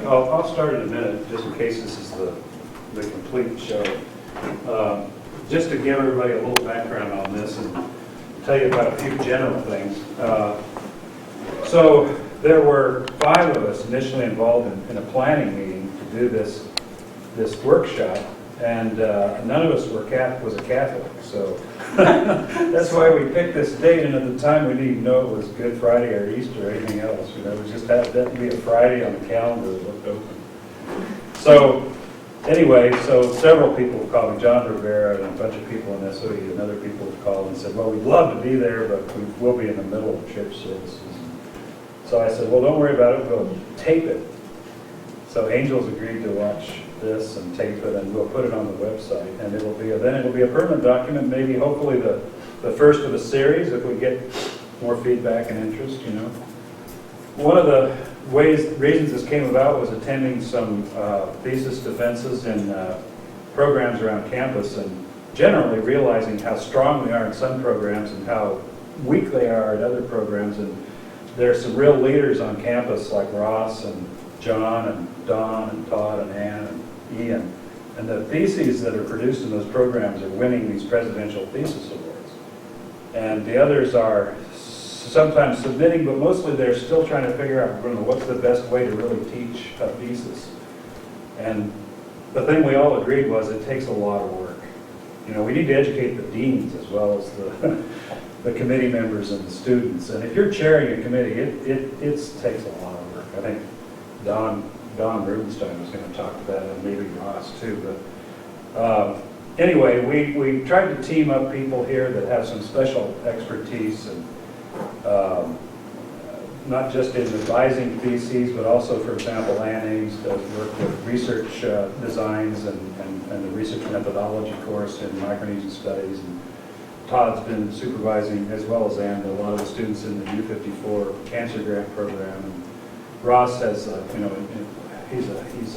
I'll start in a minute, just in case this is the complete show. Just to give everybody a little background on this and tell you about a few general things. So there were 5 of us initially involved in a planning meeting to do this workshop, and none of us was a Catholic, so that's why we picked this date. And at the time, we didn't even know it was Good Friday or Easter or anything else. You know, it was just happened to be a Friday on the calendar that looked open. So anyway, so several people called me, John Rivera and a bunch of people in SOE and other people called and said, well, we'd love to be there, but we will be in the middle of church services. So I said, well, don't worry about it, we'll tape it. So Angels agreed to watch this and tape it, and we'll put it on the website, and then it'll be a permanent document, maybe hopefully the first of a series if we get more feedback and interest, you know. One of the reasons this came about was attending some thesis defenses in programs around campus, and generally realizing how strong we are in some programs and how weak they are in other programs. And there are some real leaders on campus like Ross and John and Don and Todd and Ann and Ian. And the theses that are produced in those programs are winning these presidential thesis awards. And the others are sometimes submitting, but mostly they're still trying to figure out, what's the best way to really teach a thesis. And the thing we all agreed was it takes a lot of work. You know, we need to educate the deans as well as the committee members and the students. And if you're chairing a committee, it takes a lot of work. I think Don Rubenstein was going to talk to that, and maybe Ross too. But anyway, we tried to team up people here that have some special expertise, and not just in advising theses, but also, for example, Ann Ames does work with research designs and the research methodology course in Micronesian studies. And Todd's been supervising, as well as Ann, a lot of the students in the U54 cancer grant program. And Ross has, he's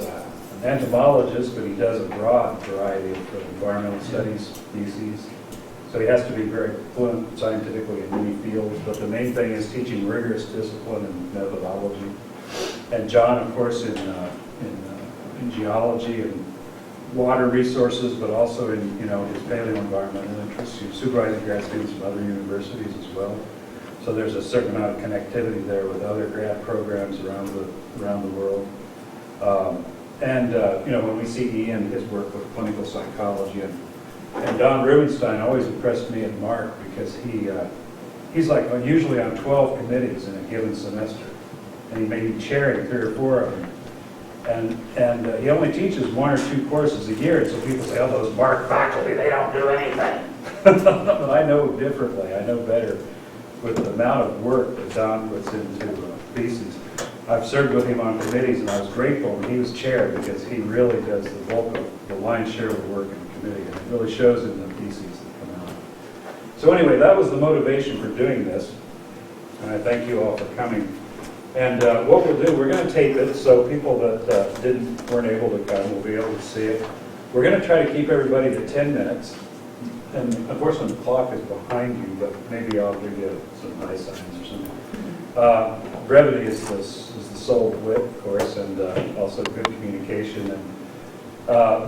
an entomologist, but he does a broad variety of environmental studies theses. So he has to be very fluent scientifically in many fields, but the main thing is teaching rigorous discipline and methodology. And John, of course, in geology and water resources, but also in his paleoenvironmental interests. He's supervising grad students from other universities as well. So there's a certain amount of connectivity there with other grad programs around the world. When we see Ian, his work with clinical psychology, and Don Rubenstein always impressed me and Mark because he's like usually on 12 committees in a given semester, and he may be chairing 3 or 4 of them. And he only teaches 1 or 2 courses a year, and so people say, oh, those Mark faculty, they don't do anything. But I know differently. I know better with the amount of work that Don puts into theses. I've served with him on committees, and I was grateful when he was chair because he really does the bulk of the lion's share of the work in the committee, and it really shows in the theses that come out. So anyway, that was the motivation for doing this, and I thank you all for coming. And what we'll do, we're going to tape it so people that weren't able to come will be able to see it. We're going to try to keep everybody to 10 minutes. And unfortunately, the clock is behind you, but maybe I'll give you some eye signs or something. Brevity is the soul of wit, of course, and also good communication. And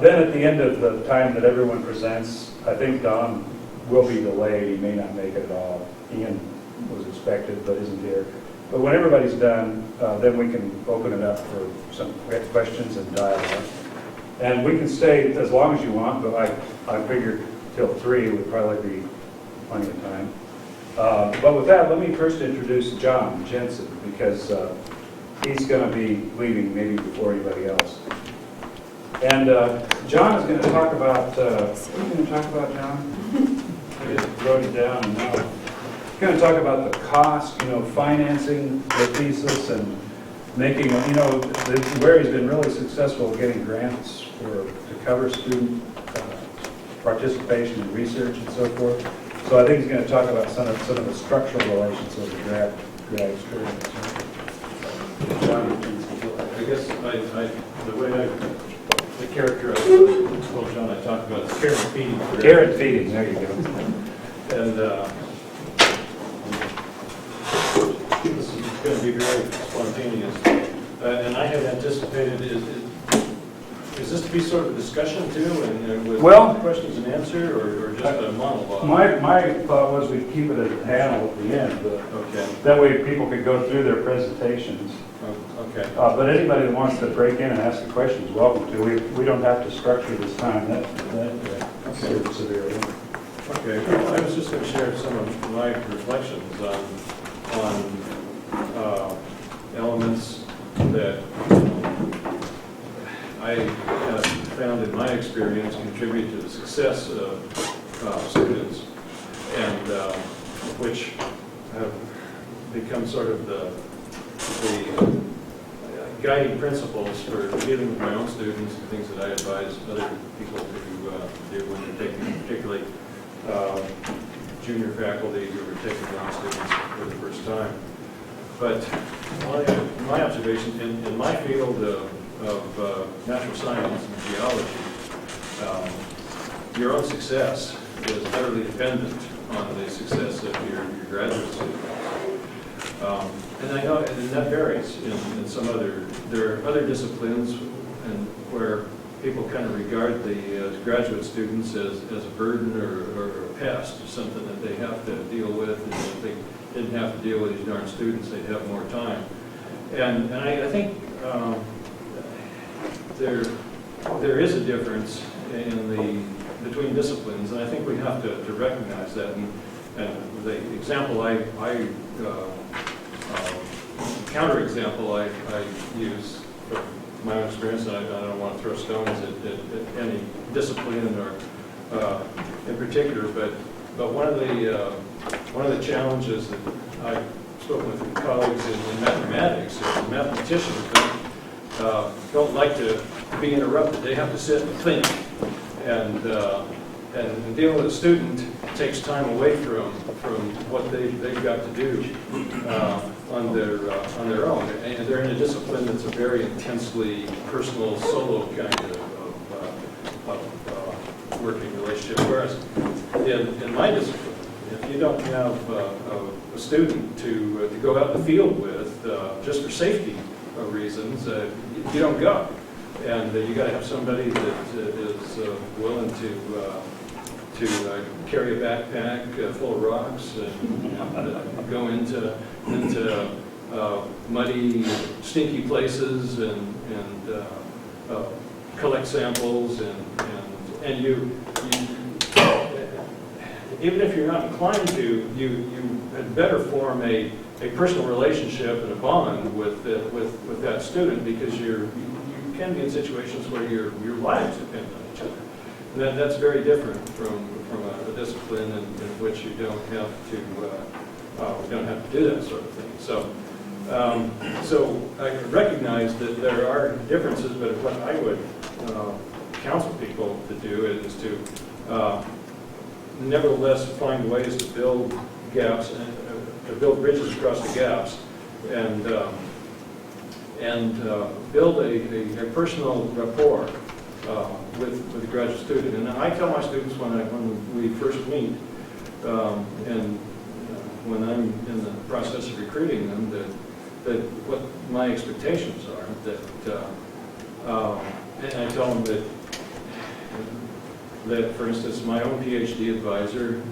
then at the end of the time that everyone presents, I think Don will be delayed. He may not make it at all. Ian was expected, but isn't here. But when everybody's done, then we can open it up for some questions and dialogue. And we can stay as long as you want, but I figured till 3 would probably be plenty of time. But with that, let me first introduce John Jensen, because he's going to be leaving maybe before anybody else. And John is going to talk about, what are you going to talk about, John? I just wrote it down and now. He's going to talk about the cost, financing the thesis and making, where he's been really successful getting grants to cover student participation in research and so forth. So I think he's going to talk about some of the structural relations of the grad experience. I guess the way I characterize it, well, John, I talked about care and feeding. Care and feeding, there you go. And this is going to be very spontaneous. And I had anticipated, is this to be sort of a discussion too, and with Well, questions and answer, or just a monologue? My thought was we'd keep it at a panel at the end, but Okay, that way people could go through their presentations. okay. But anybody that wants to break in and ask a question is welcome to. We don't have to structure this time that severely. Okay, well, I was just going to share some of my reflections on elements that I have found in my experience contribute to the success of students, and which have become sort of the guiding principles for dealing with my own students and things that I advise other people to do when they're taking, particularly junior faculty who are taking on students for the first time. But my observation in my field of natural science and geology, your own success is utterly dependent on the success of your graduate students. And I know, and that varies in some other, there are other disciplines and where people kind of regard the graduate students as a burden or a pest, or something that they have to deal with, and if they didn't have to deal with these darn students, they'd have more time. And I think there is a difference between disciplines, and I think we have to recognize that. And the example counter-example I use from my own experience, and I don't want to throw stones at any discipline or in particular, but one of the challenges that I've spoken with colleagues in mathematics is mathematicians don't like to be interrupted. They have to sit and think, and dealing with a student takes time away from what they've got to do on their own. And they're in a discipline that's a very intensely personal, solo kind of working relationship. Whereas in my discipline, if you don't have a student to go out in the field with, just for safety reasons, you don't go. And you got to have somebody that is willing to carry a backpack full of rocks and go into muddy, stinky places and collect samples and you even if you're not inclined to, you had better form a personal relationship and a bond with that student, because you can be in situations where your lives depend on each other. And that's very different from a discipline in which you don't have to do that sort of thing. So I recognize that there are differences, but what I would counsel people to do is to nevertheless find ways to build gaps and to build bridges across the gaps, and build a personal rapport with the graduate student. And I tell my students when we first meet, and when I'm in the process of recruiting them, that what my expectations are. And I tell them that, for instance, my own PhD advisor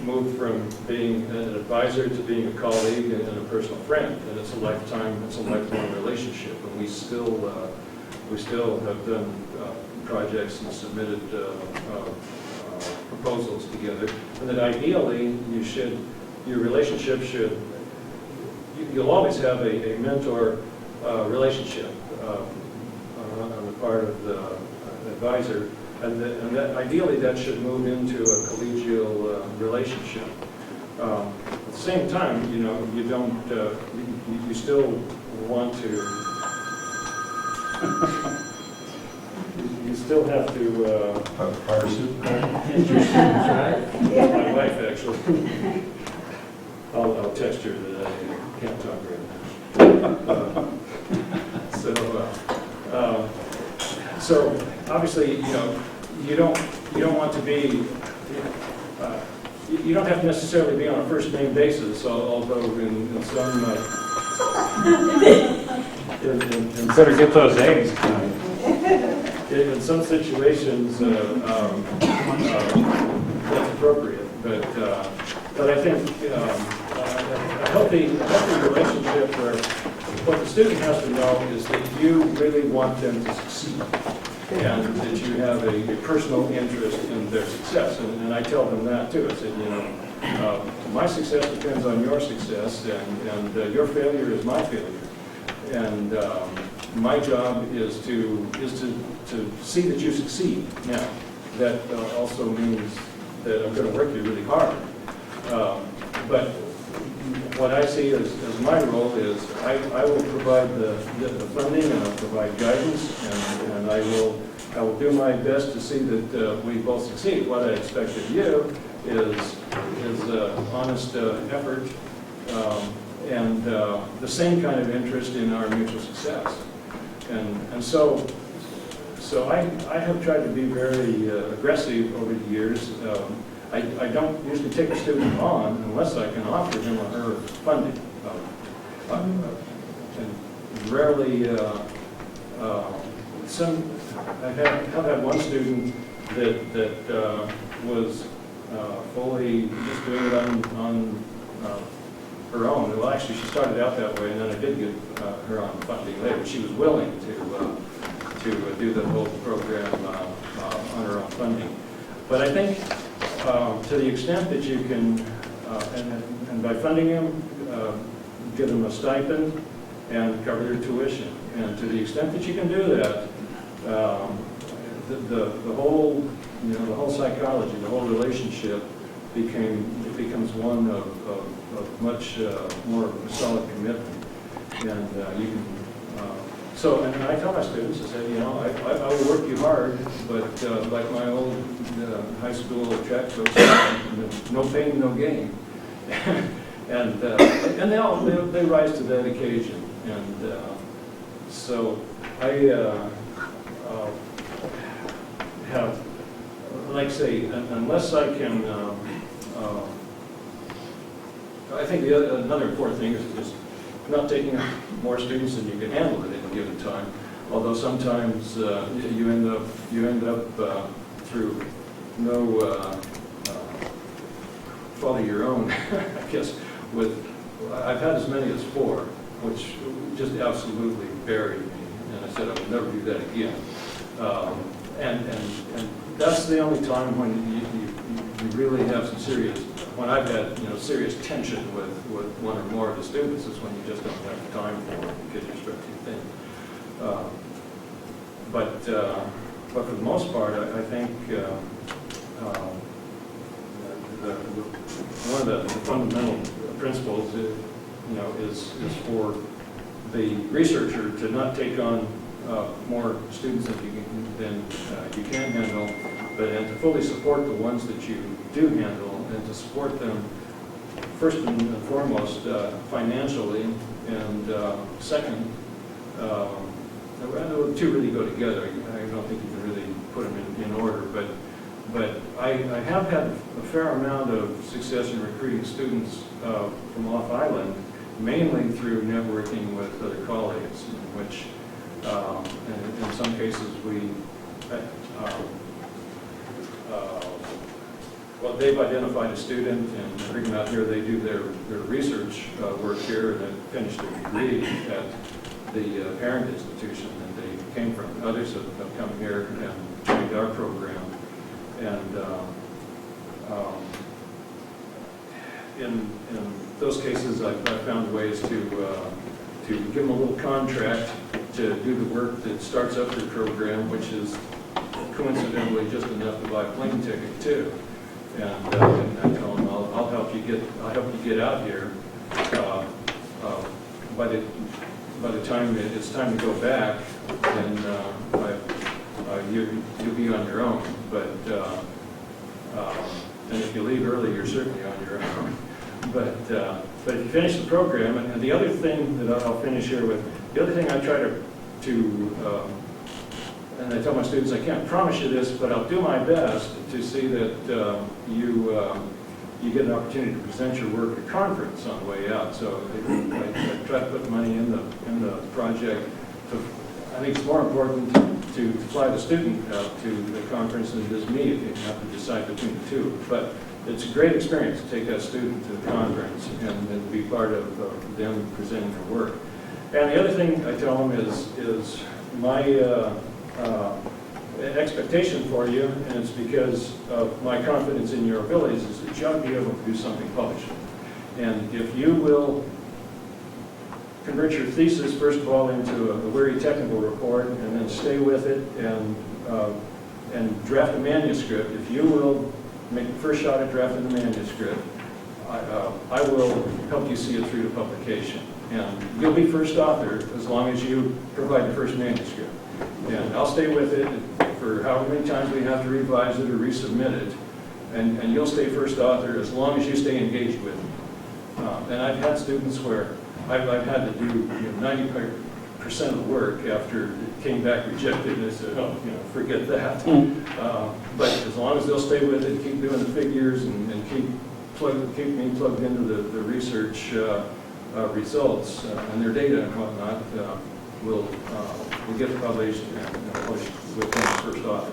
moved from being an advisor to being a colleague and a personal friend, and it's a lifelong relationship. And we still have done projects and submitted proposals together. And that ideally, your relationship you'll always have a mentor relationship on the part of the advisor. And that ideally that should move into a collegial relationship. At the same time, you don't, you still want to, you still have to, my wife actually, I'll text her that I can't talk right now. So obviously, you don't want to be, you don't have to necessarily be on a first name basis, although in In Better get those eggs tonight. in some situations, that's appropriate, but I think a healthy relationship where what the student has to know is that you really want them to succeed, and that you have a personal interest in their success. And I tell them that too. I said, my success depends on your success, and your failure is my failure. And my job is to see that you succeed. Now, that also means that I'm going to work you really hard. But what I see as my role is I will provide the funding, and I'll provide guidance, and I will do my best to see that we both succeed. What I expect of you is honest effort and the same kind of interest in our mutual success. And so I have tried to be very aggressive over the years. I don't usually take a student on unless I can offer him or her funding. And rarely, I have had one student that was fully just doing it on her own. Well, actually, she started out that way, and then I did get her on funding later. She was willing to do the whole program on her own funding. But I think to the extent that you can, and by funding them, give them a stipend and cover their tuition. And to the extent that you can do that, the whole, the whole psychology, the whole relationship becomes one of much more solid commitment. And you can. And I tell my students, I say, I will work you hard, but like my old high school track coach, no pain, no gain. and they rise to that occasion. And so I have, like say, unless I can, I think another important thing is not taking more students than you can handle at any given time. Although sometimes you end up through no fault of your own, I guess. I've had as many as 4, which just absolutely buried me, and I said I would never do that again. And that's the only time when you really have some serious. When I've had serious tension with one or more of the students, is when you just don't have time for it because you're stretching thin. But for the most part, I think one of the fundamental principles is for the researcher to not take on more students than you can handle, and to fully support the ones that you do handle, and to support them first and foremost financially, and second, the two really go together. I don't think you can really put them in order, but I have had a fair amount of success in recruiting students from off island, mainly through networking with other colleagues, in which and in some cases they've identified a student and bring them out here. They do their research work here, and then finish their degree at the parent institution that they came from. Others have come here and joined our program. And in those cases, I've found ways to give them a little contract to do the work that starts up their program, which is coincidentally just enough to buy a plane ticket too. And I tell them, I'll help you get out here. By the time it's time to go back, then you'll be on your own. But and if you leave early, you're certainly on your own. But if you finish the program, and the other thing that I'll finish here with, the other thing I try to and I tell my students, I can't promise you this, but I'll do my best to see that you you get an opportunity to present your work at a conference on the way out. So I try to put money in the project. I think it's more important to fly the student out to the conference than it is me if you have to decide between the two. But it's a great experience to take that student to the conference and be part of them presenting their work. And the other thing I tell them is my expectation for you, and it's because of my confidence in your abilities, is that you ought to be able to do something published. And if you will convert your thesis, first of all, into a very technical report, and then stay with it and draft a manuscript, if you will make the first shot at drafting the manuscript, I will help you see it through to publication. And you'll be first author as long as you provide the first manuscript. And I'll stay with it for however many times we have to revise it or resubmit it. And you'll stay first author as long as you stay engaged with it. And I've had students where I've had to do 90% of the work after it came back rejected, and I said, oh, forget that. But as long as they'll stay with it, keep doing the figures, and keep me plugged into the research results and their data and whatnot, we'll get published and published with them first author.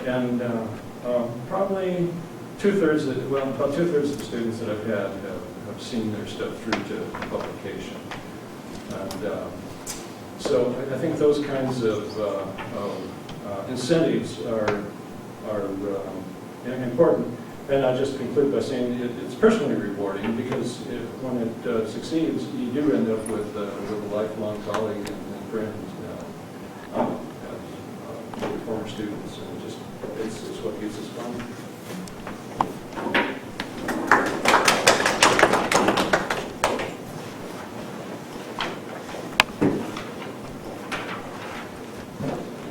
And probably about two-thirds of the students that I've had have seen their stuff through to publication. And so I think those kinds of incentives are important. And I'll just conclude by saying it's personally rewarding, because when it succeeds, you do end up with a lifelong colleague and friend, as former students, and it's what gives us fun.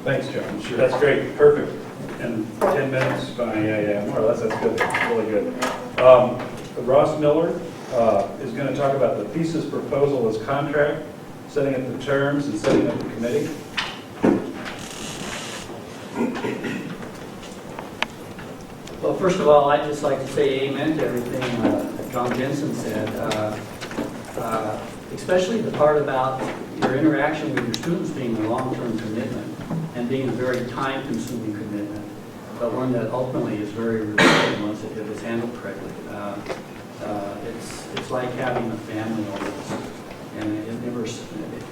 Thanks, John. Sure. That's great, perfect. And 10 minutes, fine, yeah, more or less, that's good, really good. Ross Miller is going to talk about the thesis proposal as contract, setting up the terms and setting up the committee. Well, first of all, I'd just like to say amen to everything that John Jensen said, especially the part about your interaction with your students being a long-term commitment and being a very time-consuming commitment, but one that ultimately is very rewarding once it is handled correctly. It's like having a family almost, and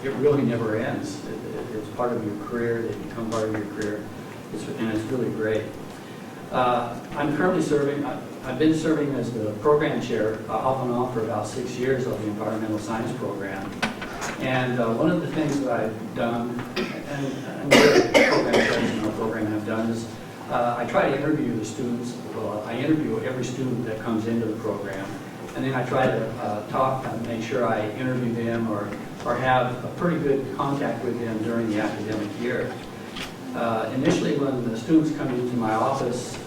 it really never ends. It's part of your career. They become part of your career, and it's really great. I'm currently serving. I've been serving as the program chair off and on for about 6 years of the environmental science program. And one of the things that I've done, and the program chairs in our program have done, is I try to interview the students. Well, I interview every student that comes into the program, and then I try to talk and make sure I interview them or have a pretty good contact with them during the academic year. Initially, when the students come into my office,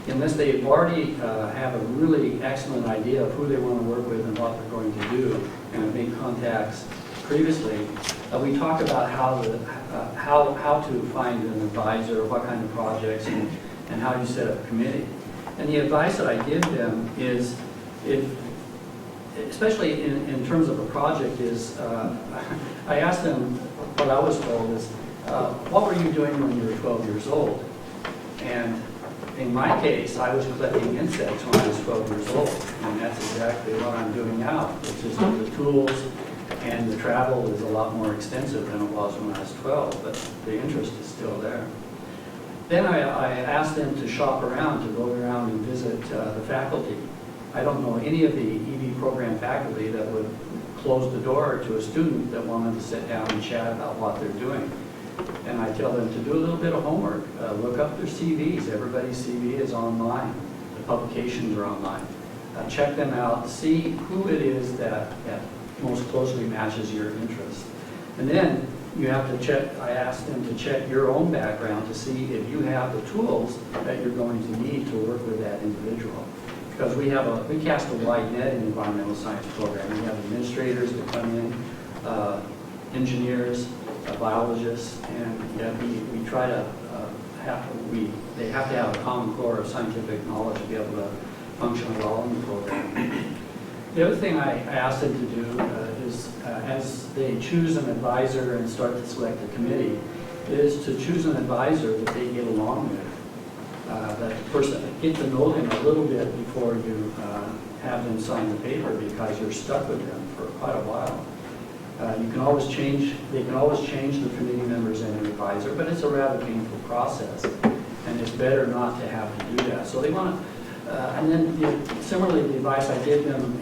unless they already have a really excellent idea of who they want to work with and what they're going to do, and have made contacts previously, we talk about how to find an advisor, what kind of projects, and how you set up a committee. And the advice that I give them is, especially in terms of a project, is I ask them, what I was told is, what were you doing when you were 12 years old? And in my case, I was collecting insects when I was 12 years old, and that's exactly what I'm doing now. It's just that the tools and the travel is a lot more extensive than it was when I was 12, but the interest is still there. Then I asked them to shop around, to go around and visit the faculty. I don't know any of the EV program faculty that would close the door to a student that wanted to sit down and chat about what they're doing. And I tell them to do a little bit of homework, look up their CVs. Everybody's CV is online. The publications are online. Check them out, see who it is that most closely matches your interest. And then you have to check, I ask them to check your own background to see if you have the tools that you're going to need to work with that individual. Because we cast a wide net in the environmental science program. We have administrators that come in, engineers, biologists, and we try to they have to have a common core of scientific knowledge to be able to function well in the program. The other thing I asked them to do is, as they choose an advisor and start to select a committee, is to choose an advisor that they get along with. That the person, get to know them a little bit before you have them sign the paper, because you're stuck with them for quite a while. You can always change, they can always change the committee members and an advisor, but it's a rather painful process, and it's better not to have to do that. So they want to, and then similarly, the advice I give them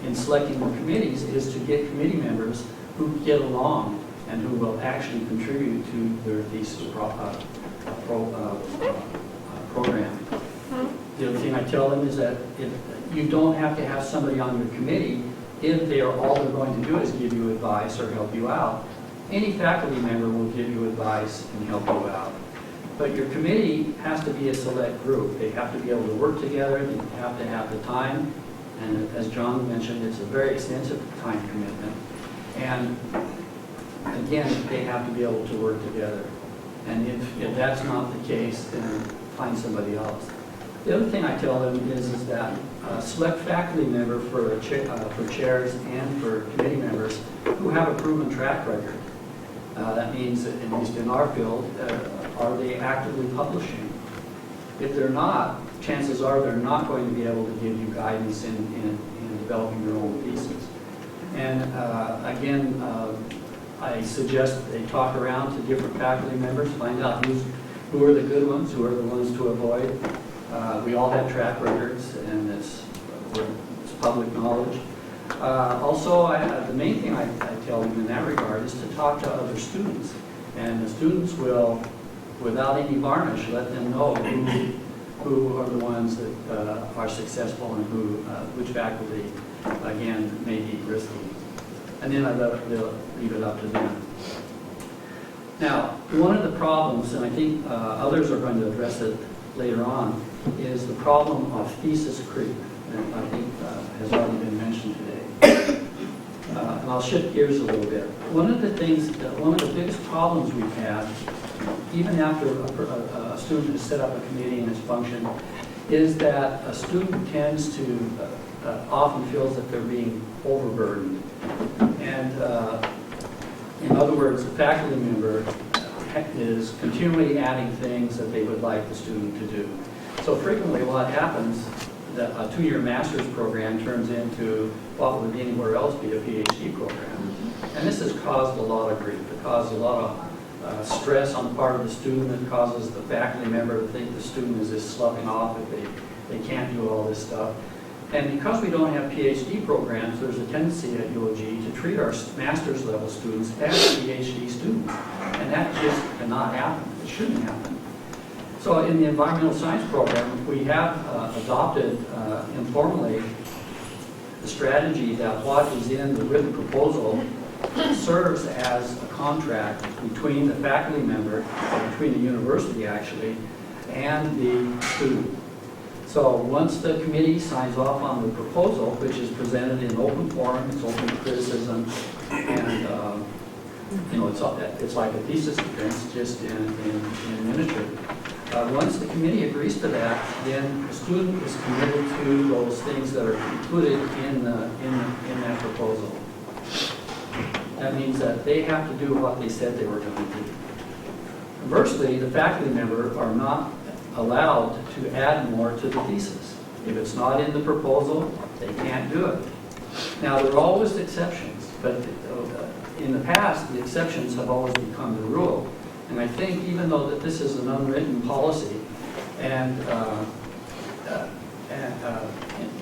in selecting the committees is to get committee members who get along and who will actually contribute to their thesis program. The other thing I tell them is that you don't have to have somebody on your committee if they are all they're going to do is give you advice or help you out. Any faculty member will give you advice and help you out. But your committee has to be a select group. They have to be able to work together. They have to have the time. And as John mentioned, it's a very extensive time commitment. And again, they have to be able to work together. And if that's not the case, then find somebody else. The other thing I tell them is that select faculty member for chairs and for committee members who have a proven track record. That means, at least in our field, are they actively publishing? If they're not, chances are they're not going to be able to give you guidance in developing your own thesis. And again, I suggest they talk around to different faculty members, find out who are the good ones, who are the ones to avoid. We all have track records, and it's public knowledge. Also, the main thing I tell them in that regard is to talk to other students. And the students will, without any varnish, let them know who are the ones that are successful and which faculty, again, may be risky. And then they'll leave it up to them. Now, one of the problems, and I think others are going to address it later on, is the problem of thesis creep, and I think has already been mentioned today. And I'll shift gears a little bit. One of the biggest problems we've had, even after a student has set up a committee and it's functioned, is that a student tends to often feels that they're being overburdened. And in other words, the faculty member is continually adding things that they would like the student to do. So frequently what happens, that a 2-year master's program turns into what would anywhere else be a PhD program. And this has caused a lot of grief. It caused a lot of stress on the part of the student. It causes the faculty member to think the student is just sloughing off if they can't do all this stuff. And because we don't have PhD programs, there's a tendency at UOG to treat our master's level students as PhD students. And that just cannot happen. It shouldn't happen. So in the environmental science program, we have adopted informally the strategy that what is in the written proposal serves as a contract between the faculty member, between the university actually, and the student. So once the committee signs off on the proposal, which is presented in open forum, it's open to criticism, and it's like a thesis defense, just in miniature. Once the committee agrees to that, then the student is committed to those things that are included in that proposal. That means that they have to do what they said they were going to do. Conversely, the faculty member are not allowed to add more to the thesis. If it's not in the proposal, they can't do it. Now, there are always exceptions, but in the past, the exceptions have always become the rule. And I think even though that this is an unwritten policy,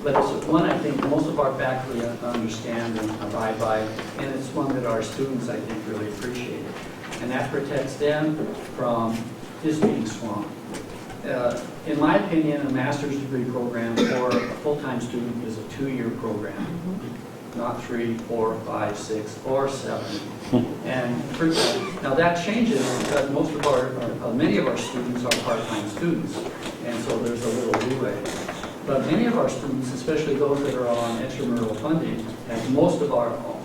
but it's one I think most of our faculty understand and abide by, and it's one that our students, I think, really appreciate. And that protects them from just being swamped. In my opinion, a master's degree program for a full-time student is a 2-year program, not 3, 4, 5, 6, or 7. And now that changes because many of our students are part-time students, and so there's a little leeway. But many of our students, especially those that are on extramural funding, and in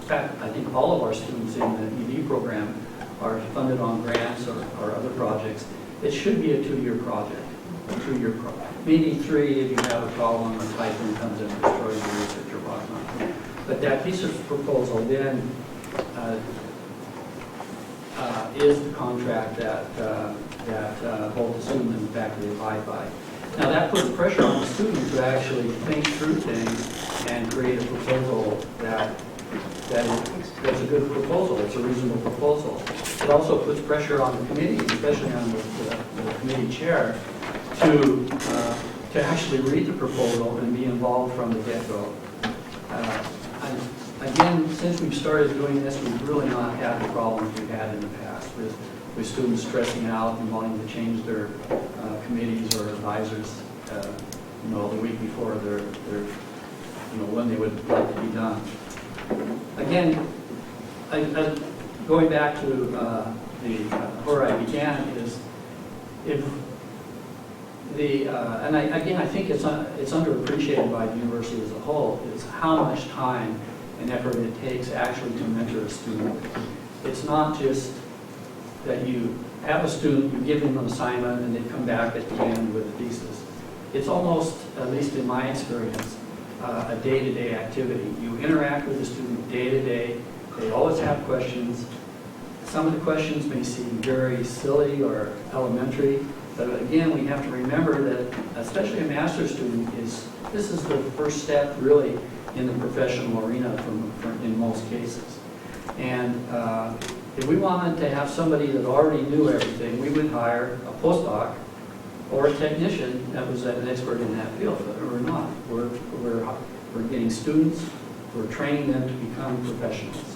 fact, I think all of our students in the ED program are funded on grants or other projects. it should be a 2-year project, maybe 3 if you have a problem, a typhoon comes in and destroys your research or whatnot. But that thesis proposal then is the contract that both the student and the faculty abide by. Now that puts pressure on the student to actually think through things and create a proposal that's a good proposal, it's a reasonable proposal. It also puts pressure on the committee, especially on the committee chair, to actually read the proposal and be involved from the get-go. Again, since we've started doing this, we've really not had the problems we've had in the past with students stressing out and wanting to change their committees or advisors, the week before their when they would like to be done. Again, going back to where I began is if I think it's underappreciated by the university as a whole is how much time and effort it takes actually to mentor a student. It's not just that you have a student, you give them an assignment, and they come back at the end with a thesis. It's almost, at least in my experience, a day-to-day activity. You interact with the student day-to-day. They always have questions. Some of the questions may seem very silly or elementary, but again, we have to remember that, especially a master's student, this is the first step really in the professional arena in most cases. And if we wanted to have somebody that already knew everything, we would hire a postdoc or a technician that was an expert in that field, but we're not. We're getting students, we're training them to become professionals.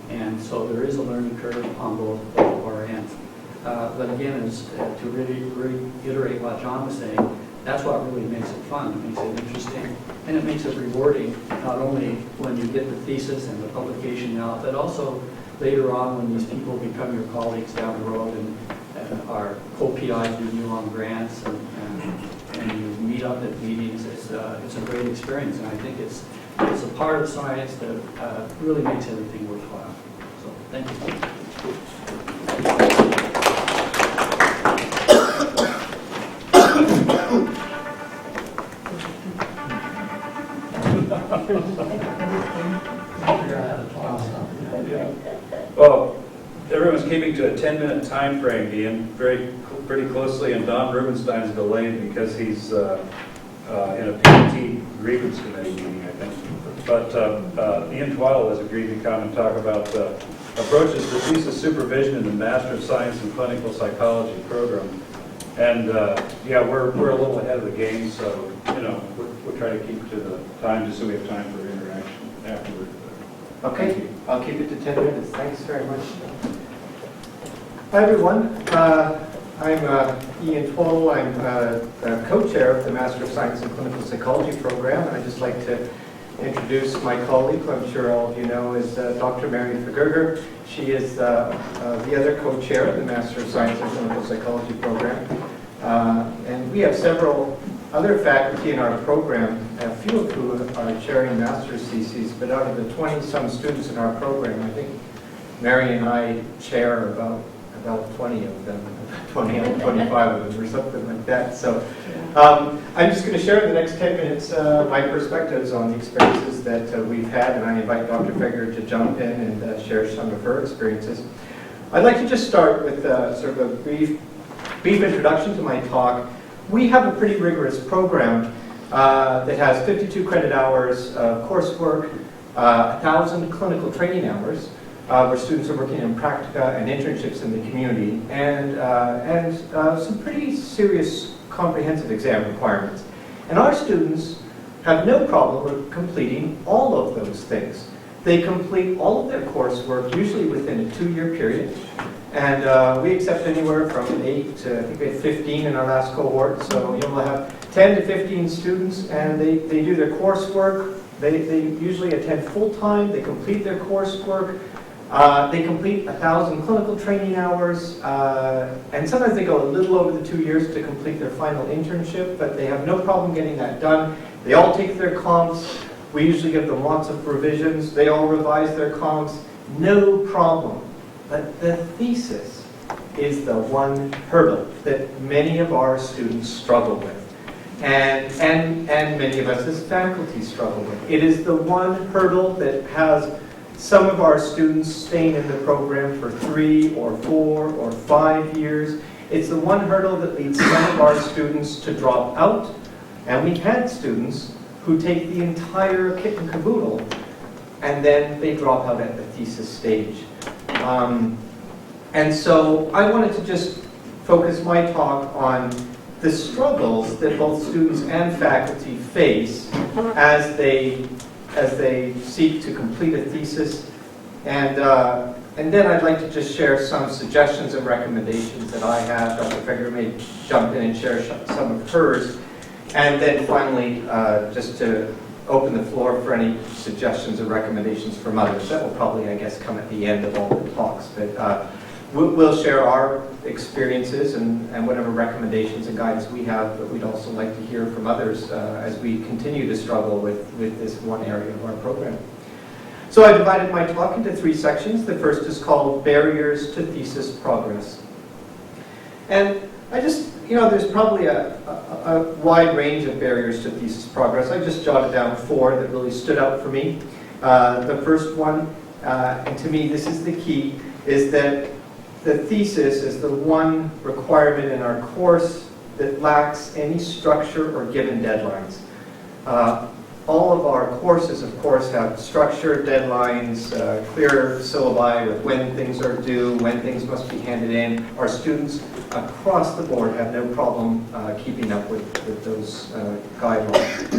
And so there is a learning curve on both of our ends. But again, to really reiterate what John was saying, that's what really makes it fun. It makes it interesting, and it makes it rewarding, not only when you get the thesis and the publication out, but also later on when these people become your colleagues down the road and are co-PIs with you on grants and you meet up at meetings. It's a great experience, and I think it's a part of science that really makes everything worthwhile. So thank you. Well, everyone's keeping to a 10-minute time frame, Ian, pretty closely, and Don Rubenstein's delayed because he's in a PMT grievance committee meeting, I think. But Ian Twaddle has agreed to come and talk about approaches to thesis supervision in the Master of Science in Clinical Psychology program. And yeah, we're a little ahead of the game, so we'll try to keep to the time just so we have time for interaction afterward. Okay, I'll keep it to 10 minutes. Thanks very much. Hi, everyone. I'm Ian Twaddle. I'm the co-chair of the Master of Science in Clinical Psychology program. I'd just like to introduce my colleague, who I'm sure all of you know, is Dr. Mary Vergerger. She is the other co-chair of the Master of Science in Clinical Psychology program. And we have several other faculty in our program, a few of who are chairing master's theses, but out of the 20-some students in our program, I think Mary and I chair about 20 of them, 20 out of 25 of them, or something like that. So I'm just going to share in the next 10 minutes my perspectives on the experiences that we've had, and I invite Dr. Feger to jump in and share some of her experiences. I'd like to just start with sort of a brief introduction to my talk. We have a pretty rigorous program that has 52 credit hours of coursework, 1,000 clinical training hours, where students are working in practica and internships in the community, and some pretty serious comprehensive exam requirements. And our students have no problem with completing all of those things. They complete all of their coursework, usually within a 2-year period. And we accept anywhere from 8 to, I think we had 15 in our last cohort. So you'll have 10 to 15 students, and they do their coursework. They usually attend full-time. They complete their coursework. They complete 1,000 clinical training hours. And sometimes they go a little over the 2 years to complete their final internship, but they have no problem getting that done. They all take their comps. We usually give them lots of revisions. They all revise their comps. No problem. But the thesis is the one hurdle that many of our students struggle with. And many of us as faculty struggle with. It is the one hurdle that has some of our students staying in the program for 3 or 4 or 5 years. It's the one hurdle that leads some of our students to drop out. And we had students who take the entire kit and caboodle and then they drop out at the thesis stage. And so I wanted to just focus my talk on the struggles that both students and faculty face as they seek to complete a thesis. And then I'd like to just share some suggestions and recommendations that I have. Dr. Feger may jump in and share some of hers. And then finally, just to open the floor for any suggestions or recommendations from others. That will probably, I guess, come at the end of all the talks. But we'll share our experiences and whatever recommendations and guidance we have, but we'd also like to hear from others as we continue to struggle with this one area of our program. So I divided my talk into 3 sections. The first is called Barriers to Thesis Progress. And I just, there's probably a wide range of barriers to thesis progress. I just jotted down 4 that really stood out for me. The first one, and to me this is the key, is that the thesis is the one requirement in our course that lacks any structure or given deadlines. All of our courses, of course, have structure, deadlines, clear syllabi with when things are due, when things must be handed in. Our students across the board have no problem keeping up with those guidelines.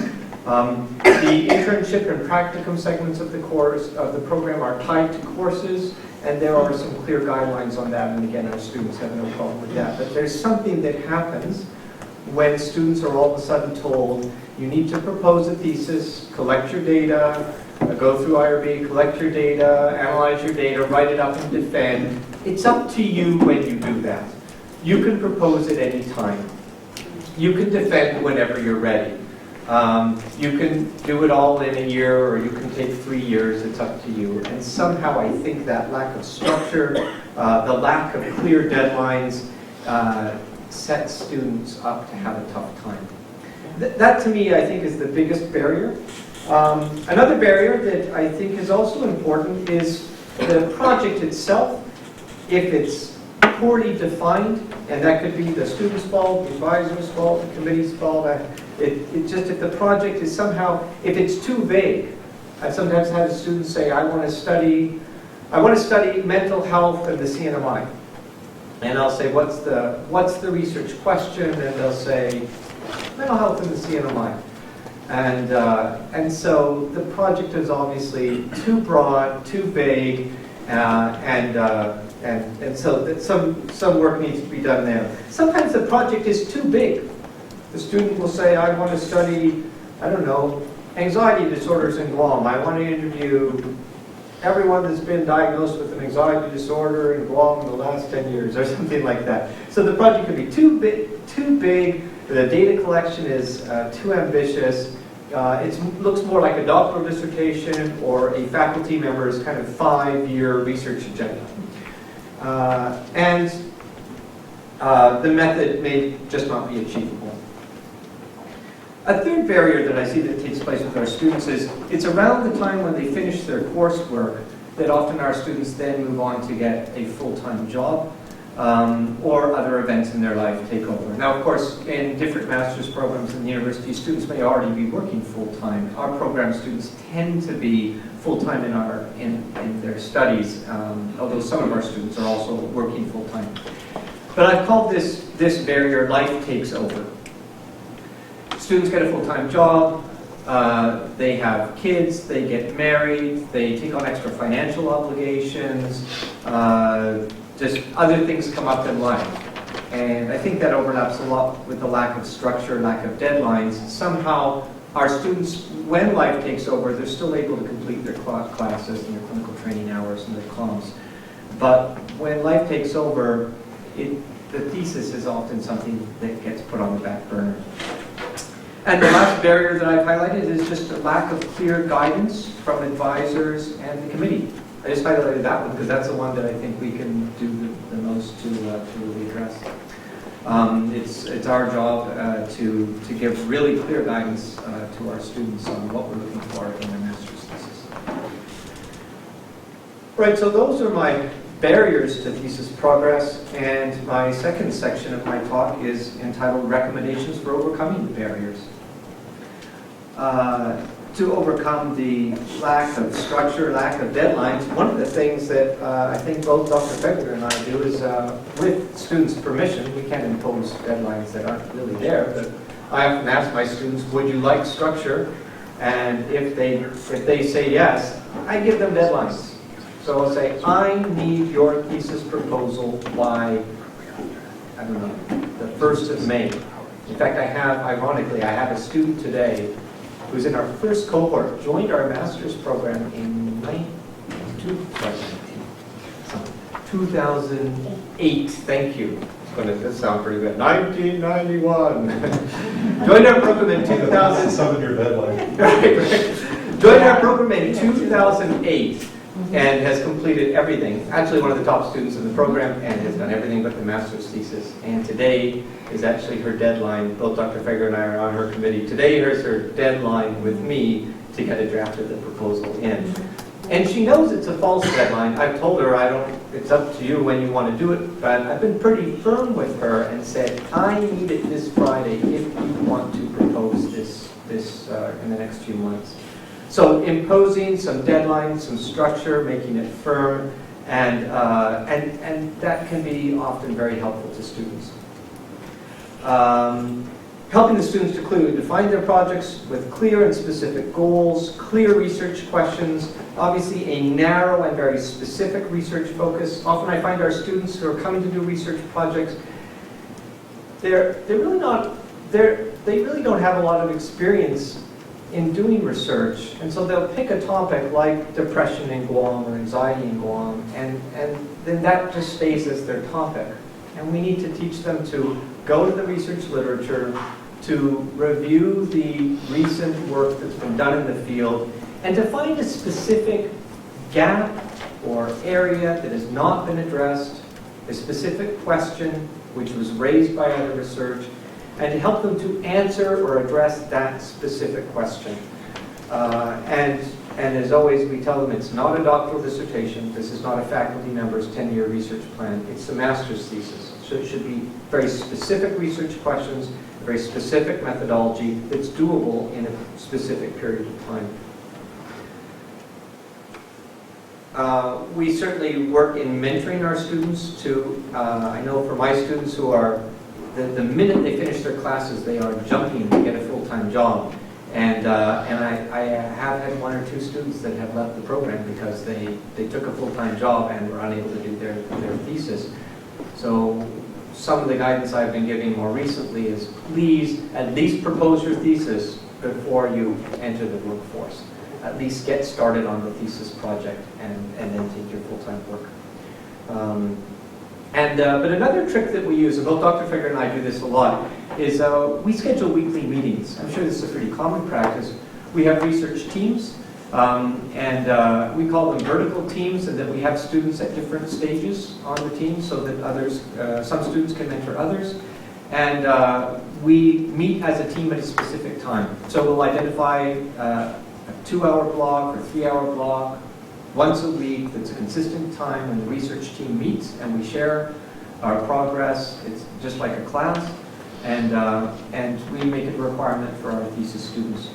The internship and practicum segments of the course, of the program, are tied to courses, and there are some clear guidelines on that, and again, our students have no problem with that. But there's something that happens when students are all of a sudden told, you need to propose a thesis, collect your data, go through IRB, collect your data, analyze your data, write it up and defend. It's up to you when you do that. You can propose at any time. You can defend whenever you're ready. You can do it all in a year, or you can take 3 years. It's up to you. And somehow I think that lack of structure, the lack of clear deadlines, sets students up to have a tough time. That to me, I think, is the biggest barrier. Another barrier that I think is also important is the project itself. If it's poorly defined, and that could be the student's fault, the advisor's fault, the committee's fault, if the project is somehow, if it's too vague. I've sometimes had students say, I want to study mental health and the CNMI. And I'll say, what's the research question? And they'll say, mental health and the CNMI. And so the project is obviously too broad, too vague, and so that some work needs to be done there. Sometimes the project is too big. The student will say, I want to study, I don't know, anxiety disorders in Guam. I want to interview everyone that's been diagnosed with an anxiety disorder in Guam in the last 10 years, or something like that. So the project could be too big, the data collection is too ambitious, it looks more like a doctoral dissertation or a faculty member's kind of 5-year research agenda. And the method may just not be achievable. A third barrier that I see that takes place with our students is it's around the time when they finish their coursework that often our students then move on to get a full-time job or other events in their life take over. Now, of course, in different master's programs in the university, students may already be working full-time. Our program students tend to be full-time in their studies, although some of our students are also working full-time. But I've called this barrier life takes over. Students get a full-time job, they have kids, they get married, they take on extra financial obligations, just other things come up in life. And I think that overlaps a lot with the lack of structure, lack of deadlines. Somehow our students, when life takes over, they're still able to complete their classes and their clinical training hours and their comms. But when life takes over, the thesis is often something that gets put on the back burner. And the last barrier that I've highlighted is just a lack of clear guidance from advisors and the committee. I just highlighted that one because that's the one that I think we can do the most knows to really address. It's our job to give really clear guidance to our students on what we're looking for in their master's thesis. Right, so those are my barriers to thesis progress, and my second section of my talk is entitled Recommendations for Overcoming the Barriers. To overcome the lack of structure, lack of deadlines, one of the things that I think both Dr. Fegler and I do is, with students' permission, we can't impose deadlines that aren't really there, but I often ask my students, would you like structure? And if they say yes, I give them deadlines. So I'll say, I need your thesis proposal by, I don't know, the 1st of May. In fact, ironically, I have a student today who's in our first cohort, joined our master's program in 2008, thank you. It's going to sound pretty good. 1991. Joined our program in 2000. Some of your deadline. Right. Joined our program in 2008 and has completed everything. Actually one of the top students in the program and has done everything but the master's thesis. And today is actually her deadline. Both Dr. Fegler and I are on her committee. Today is her deadline with me to get a draft of the proposal in. And she knows it's a false deadline. I've told her it's up to you when you want to do it, but I've been pretty firm with her and said, I need it this Friday if you want to propose this in the next few months. So imposing some deadlines, some structure, making it firm, and that can be often very helpful to students. Helping the students to clearly define their projects with clear and specific goals, clear research questions, obviously a narrow and very specific research focus. Often I find our students who are coming to do research projects, they really don't have a lot of experience in doing research, and so they'll pick a topic like depression in Guam or anxiety in Guam, and then that just stays as their topic. And we need to teach them to go to the research literature, to review the recent work that's been done in the field, and to find a specific gap or area that has not been addressed, a specific question which was raised by other research, and to help them to answer or address that specific question. And as always, we tell them it's not a doctoral dissertation, this is not a faculty member's 10-year research plan, it's a master's thesis. So it should be very specific research questions, very specific methodology that's doable in a specific period of time. We certainly work in mentoring our students to, I know for my students who are, the minute they finish their classes, they are jumping to get a full-time job. And I have had 1 or 2 students that have left the program because they took a full-time job and were unable to do their thesis. So some of the guidance I've been giving more recently is please at least propose your thesis before you enter the workforce. At least get started on the thesis project and then take your full-time work. But another trick that we use, and both Dr. Fegler and I do this a lot, is we schedule weekly meetings. I'm sure this is a pretty common practice. We have research teams, and we call them vertical teams, and that we have students at different stages on the team so that others, some students can mentor others. And we meet as a team at a specific time. So we'll identify a 2-hour block or 3-hour block once a week. That's a consistent time when the research team meets and we share our progress. It's just like a class, and we make it a requirement for our thesis students.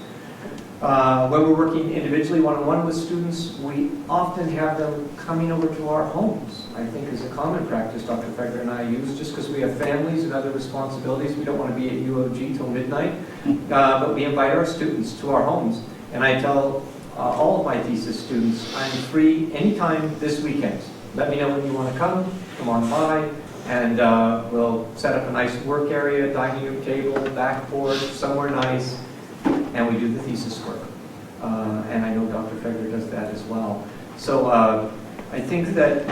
When we're working individually one-on-one with students, we often have them coming over to our homes. I think is a common practice Dr. Fegler and I use, just because we have families and other responsibilities. We don't want to be at UOG till midnight, but we invite our students to our homes. And I tell all of my thesis students, I'm free anytime this weekend. Let me know when you want to come on by, and we'll set up a nice work area, dining room table, backboard, somewhere nice, and we do the thesis work. And I know Dr. Fegler does that as well. So I think that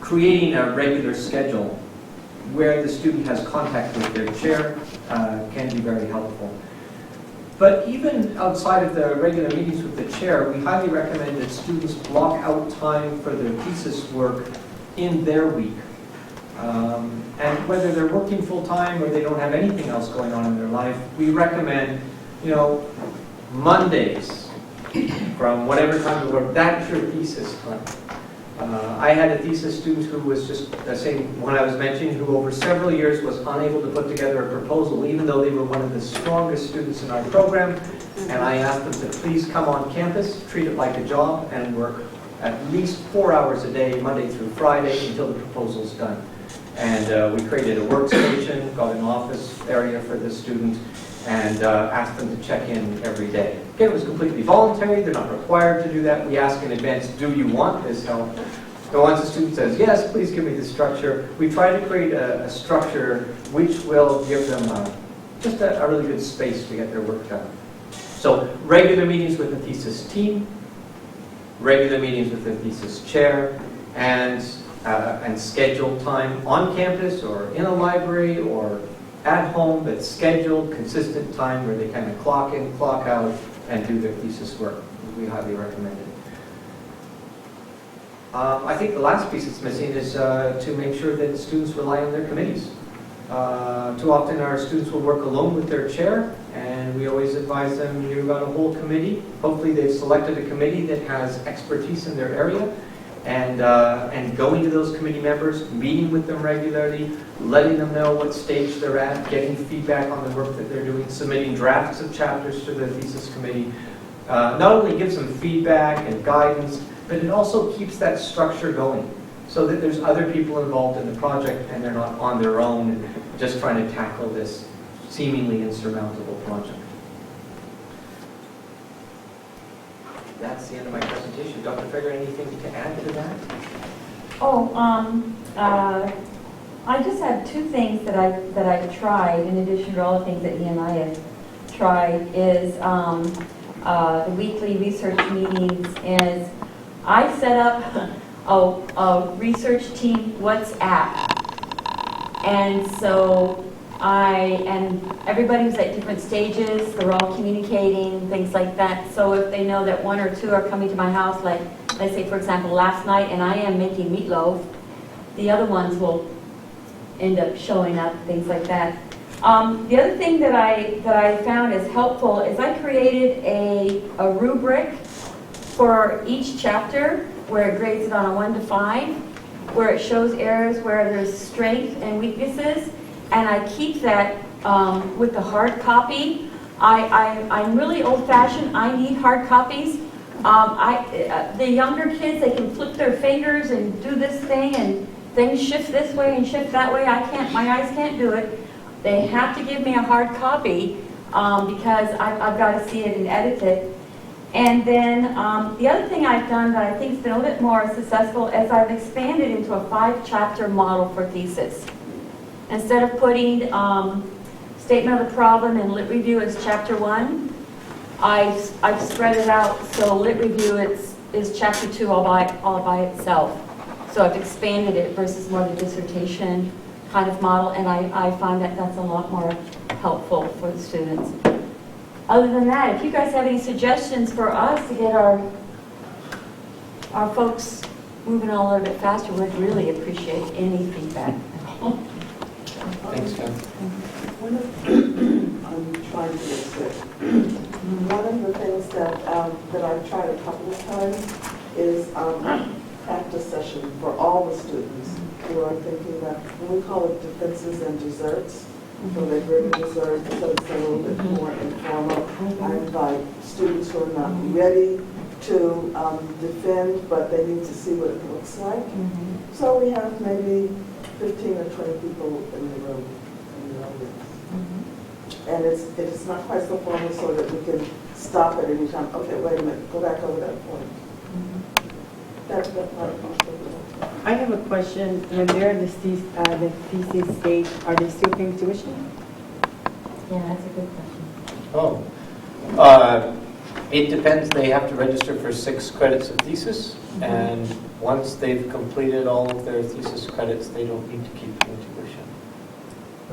creating a regular schedule where the student has contact with their chair can be very helpful. But even outside of the regular meetings with the chair, we highly recommend that students block out time for their thesis work in their week. And whether they're working full-time or they don't have anything else going on in their life, we recommend, Mondays from whatever time to work, that's your thesis time. I had a thesis student who was just the same one I was mentioning, who over several years was unable to put together a proposal, even though they were one of the strongest students in our program. And I asked them to please come on campus, treat it like a job, and work at least 4 hours a day, Monday through Friday, until the proposal's done. And we created a workstation, got an office area for the student, and asked them to check in every day. Again, it was completely voluntary. They're not required to do that. We ask in advance, do you want this help? And once the student says, yes, please give me the structure, we try to create a structure which will give them just a really good space to get their work done. So regular meetings with the thesis team, regular meetings with the thesis chair, and scheduled time on campus or in a library or at home, but scheduled, consistent time where they kind of clock in, clock out, and do their thesis work. We highly recommend it. I think the last piece that's missing is to make sure that students rely on their committees. Too often our students will work alone with their chair, and we always advise them, you've got a whole committee. Hopefully they've selected a committee that has expertise in their area, and going to those committee members, meeting with them regularly, letting them know what stage they're at, getting feedback on the work that they're doing, submitting drafts of chapters to the thesis committee. Not only gives them feedback and guidance, but it also keeps that structure going so that there's other people involved in the project and they're not on their own just trying to tackle this seemingly insurmountable project. That's the end of my presentation. Dr. Feger, anything to add to that? I just have two things that I've tried, in addition to all the things that he and I have tried, is the weekly research meetings. Is I set up a research team WhatsApp, and so everybody's at different stages, they're all communicating, things like that. So if they know that one or two are coming to my house, like let's say for example last night, and I am making meatloaf, the other ones will end up showing up, things like that. The other thing that I found is helpful is I created a rubric for each chapter where it grades it on a 1 to 5, where it shows areas where there's strengths and weaknesses. And I keep that with the hard copy. I'm really old-fashioned. I need hard copies. The younger kids, they can flip their fingers and do this thing, and things shift this way and shift that way. I can't. My eyes can't do it. They have to give me a hard copy because I've got to see it and edit it. And then the other thing I've done that I think has been a little bit more successful is I've expanded into a 5-chapter model for thesis. Instead of putting statement of the problem and lit review as chapter 1, I've spread it out so lit review is chapter 2 all by itself. So I've expanded it versus more the dissertation kind of model, and I find that that's a lot more helpful for the students. Other than that, if you guys have any suggestions for us to get our folks moving a little bit faster, we'd really appreciate any feedback. Thanks, Jen. I'm trying to get sick. One of the things that I've tried a couple of times is practice session for all the students who are thinking that, we call it defenses and desserts. So they bring a dessert, so it's a little bit more informal. I invite students who are not ready to defend, but they need to see what it looks like. So we have maybe 15 or 20 people in the room in the audience. And it's not quite so formal so that we can stop at any time. Okay, wait a minute, go back over that point. That's part of I have a question. When they're at the thesis stage, are they still paying tuition? Yeah, that's a good question. It depends. They have to register for 6 credits of thesis, and once they've completed all of their thesis credits, they don't need to keep paying tuition.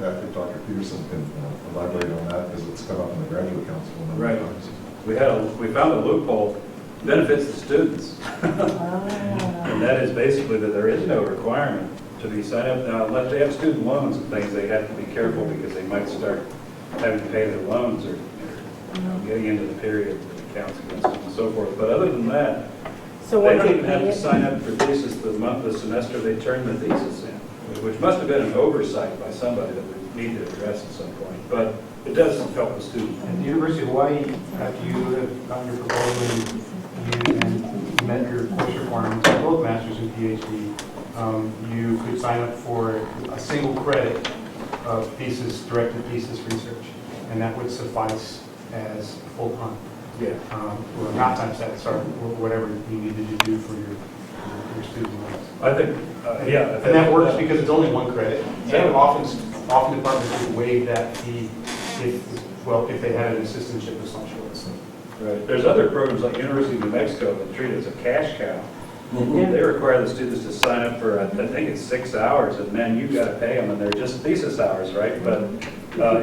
I think Dr. Peterson can elaborate on that because it's come up in the graduate council a number Right. of times. We found a loophole, benefits the students. And that is basically that there is no requirement to be signed up. Now, unless they have student loans and things, they have to be careful because they might start having to pay their loans or getting into the period that counts against them and so forth. But other than that, So they what don't they even have pay to it? sign up for thesis the semester they turn the thesis in, which must have been an oversight by somebody that we need to address at some point. But it does help the student. At the University of Hawaii, after you have gotten your proposal and you met your course requirements for both master's and PhD, you could sign up for a single credit of thesis, directed thesis research, and that would suffice as full-time. Yeah. Or not time sets, or whatever you needed to do for your student loans. I think, yeah. And that works because it's only one credit. And often departments would waive that fee if they had an assistantship of some sort. Right. There's other programs like University of New Mexico that treat it as a cash cow. They require the students to sign up for, I think it's 6 hours, and then you've got to pay them, and they're just thesis hours, right? But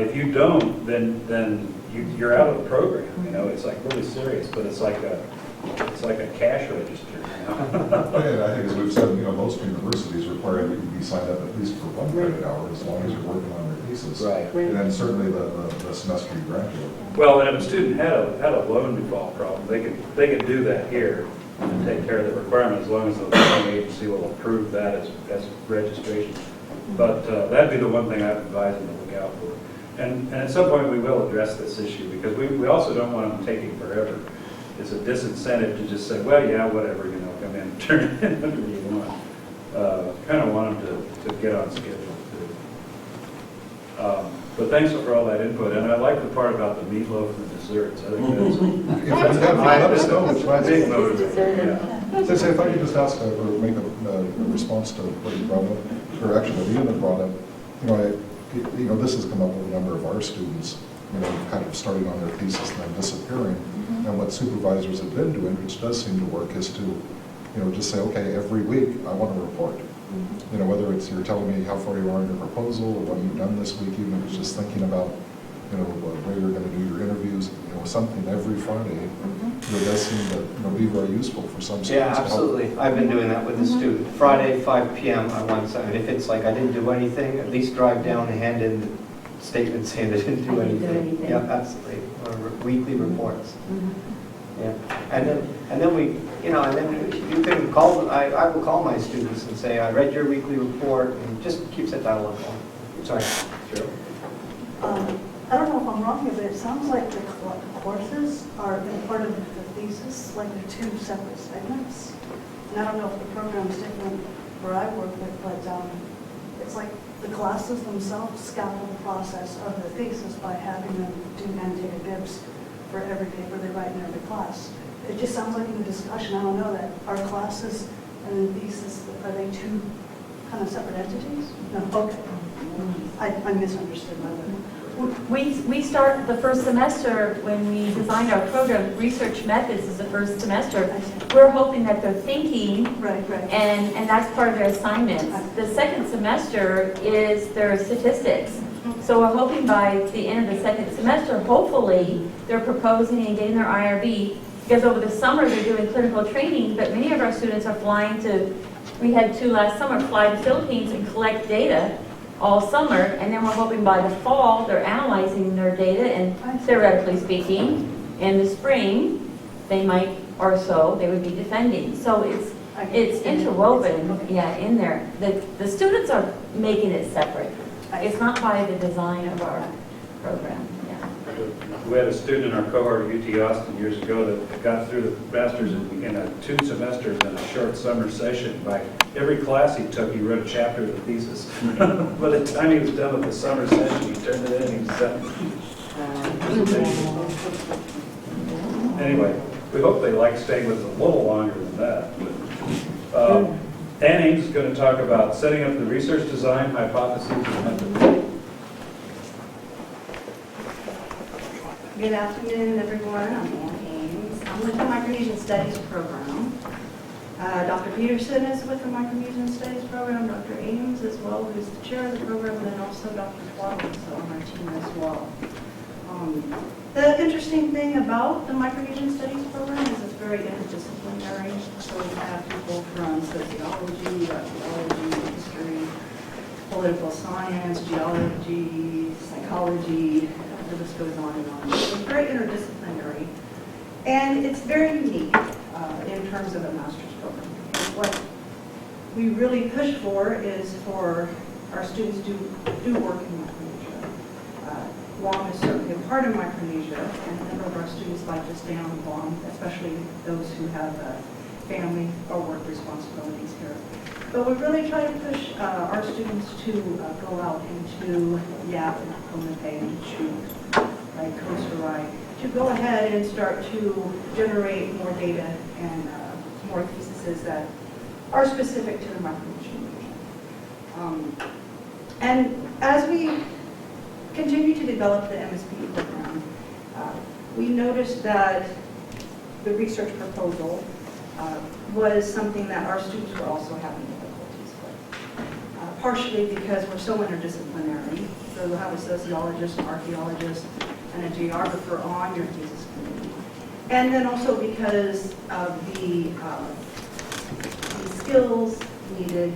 if you don't, then you're out of the program. You know, it's like really serious, but it's like a cash register. You know? And I think as we've said, most universities require you to be signed up at least for 1 credit hour as long as you're working on your thesis. Right. And then certainly the semester you graduate. Well, and if a student had a loan default problem, they could do that here and take care of the requirement as long as the loan agency will approve that as registration. But that'd be the one thing I'd advise them to look out for. And at some point, we will address this issue because we also don't want them taking forever. It's a disincentive to just say, well, yeah, whatever, come in, turn it in, whatever you want. Kind of want them to get on schedule too. But thanks for all that input, and I like the part about the meatloaf and the desserts. I think that's If you have, let us know which a ones. big motivator. Yeah. Since if I could just ask or make a response to what you brought up, or actually what Ian had brought up, this has come up with a number of our students, kind of starting on their thesis and then disappearing. And what supervisors have been doing, which does seem to work, is to, just say, okay, every week I want to report. Whether it's you're telling me how far you are in your proposal or what you've done this week, even if it's just thinking about, where you're going to do your interviews, something every Friday. It does seem to be very useful for some students. Yeah, to help. absolutely. I've been doing that with the student. Friday, 5 p.m. I want something. If it's like I didn't do anything, at least drive down and hand in the statement saying I didn't do anything. Yeah, absolutely. Or weekly reports. Yeah. And then we, and then you can call, I will call my students and say, I read your weekly report, and just keeps that dialogue going. Sorry. Sure. I don't know if I'm wrong here, but it sounds like the courses are in part of the thesis, like they're two separate segments. And I don't know if the program's different where I work with, but it's like the classes themselves scaffold the process of the thesis by having them do annotated bibs for every paper they write in every class. It just sounds like in the discussion, I don't know, that our classes and the thesis, are they two kind of separate entities? No, okay. I misunderstood my word. We start the first semester, when we designed our program, research methods is the first semester. We're hoping that they're thinking, Right. and that's part of their assignments. The second semester is their statistics. So we're hoping by the end of the second semester, hopefully, they're proposing and getting their IRB, because over the summer, they're doing clinical training, but many of our students are flying to, we had 2 last summer, fly to the Philippines and collect data all summer, and then we're hoping by the fall, they're analyzing their data, and theoretically speaking, in the spring, they might, or so, they would be defending. So it's interwoven, in there. The students are making it separate. It's not by the design of our program, We had a student in our cohort at UT Austin years ago that got through the master's in 2 semesters in a short summer session. By every class he took, he wrote a chapter of the thesis. By the time he was done with the summer session, he turned it in and he was done. Anyway, we hope they like staying with us a little longer than that. Annie's going to talk about setting up the research design hypotheses and method. Good afternoon, everyone. I'm Ann Haynes. I'm with the Migration Studies program. Dr. Peterson is with the Micronesia Studies program, Dr. Ames as well, who's the chair of the program, and then also Dr. Twaddle is on our team as well. The interesting thing about the Micronesian Studies program is it's very interdisciplinary. So we have people from sociology, archaeology, history, political science, geology, psychology, the list goes on and on. So it's very interdisciplinary. And it's very unique in terms of a master's program. And what we really push for is for our students to do work in Micronesia. Guam is certainly a part of Micronesia, and a number of our students like to stay on Guam, especially those who have family or work responsibilities here. But we really try to push our students to go out into Yap and Pohnpei and Chuuk, right, Costa Rica, to go ahead and start to generate more data and more theses that are specific to the Micronesian region. And as we continue to develop the MSP program, we noticed that the research proposal was something that our students were also having difficulties with. Partially because we're so interdisciplinary, so you'll have a sociologist, an archaeologist, and a geographer on your thesis committee. And then also because of the skills needed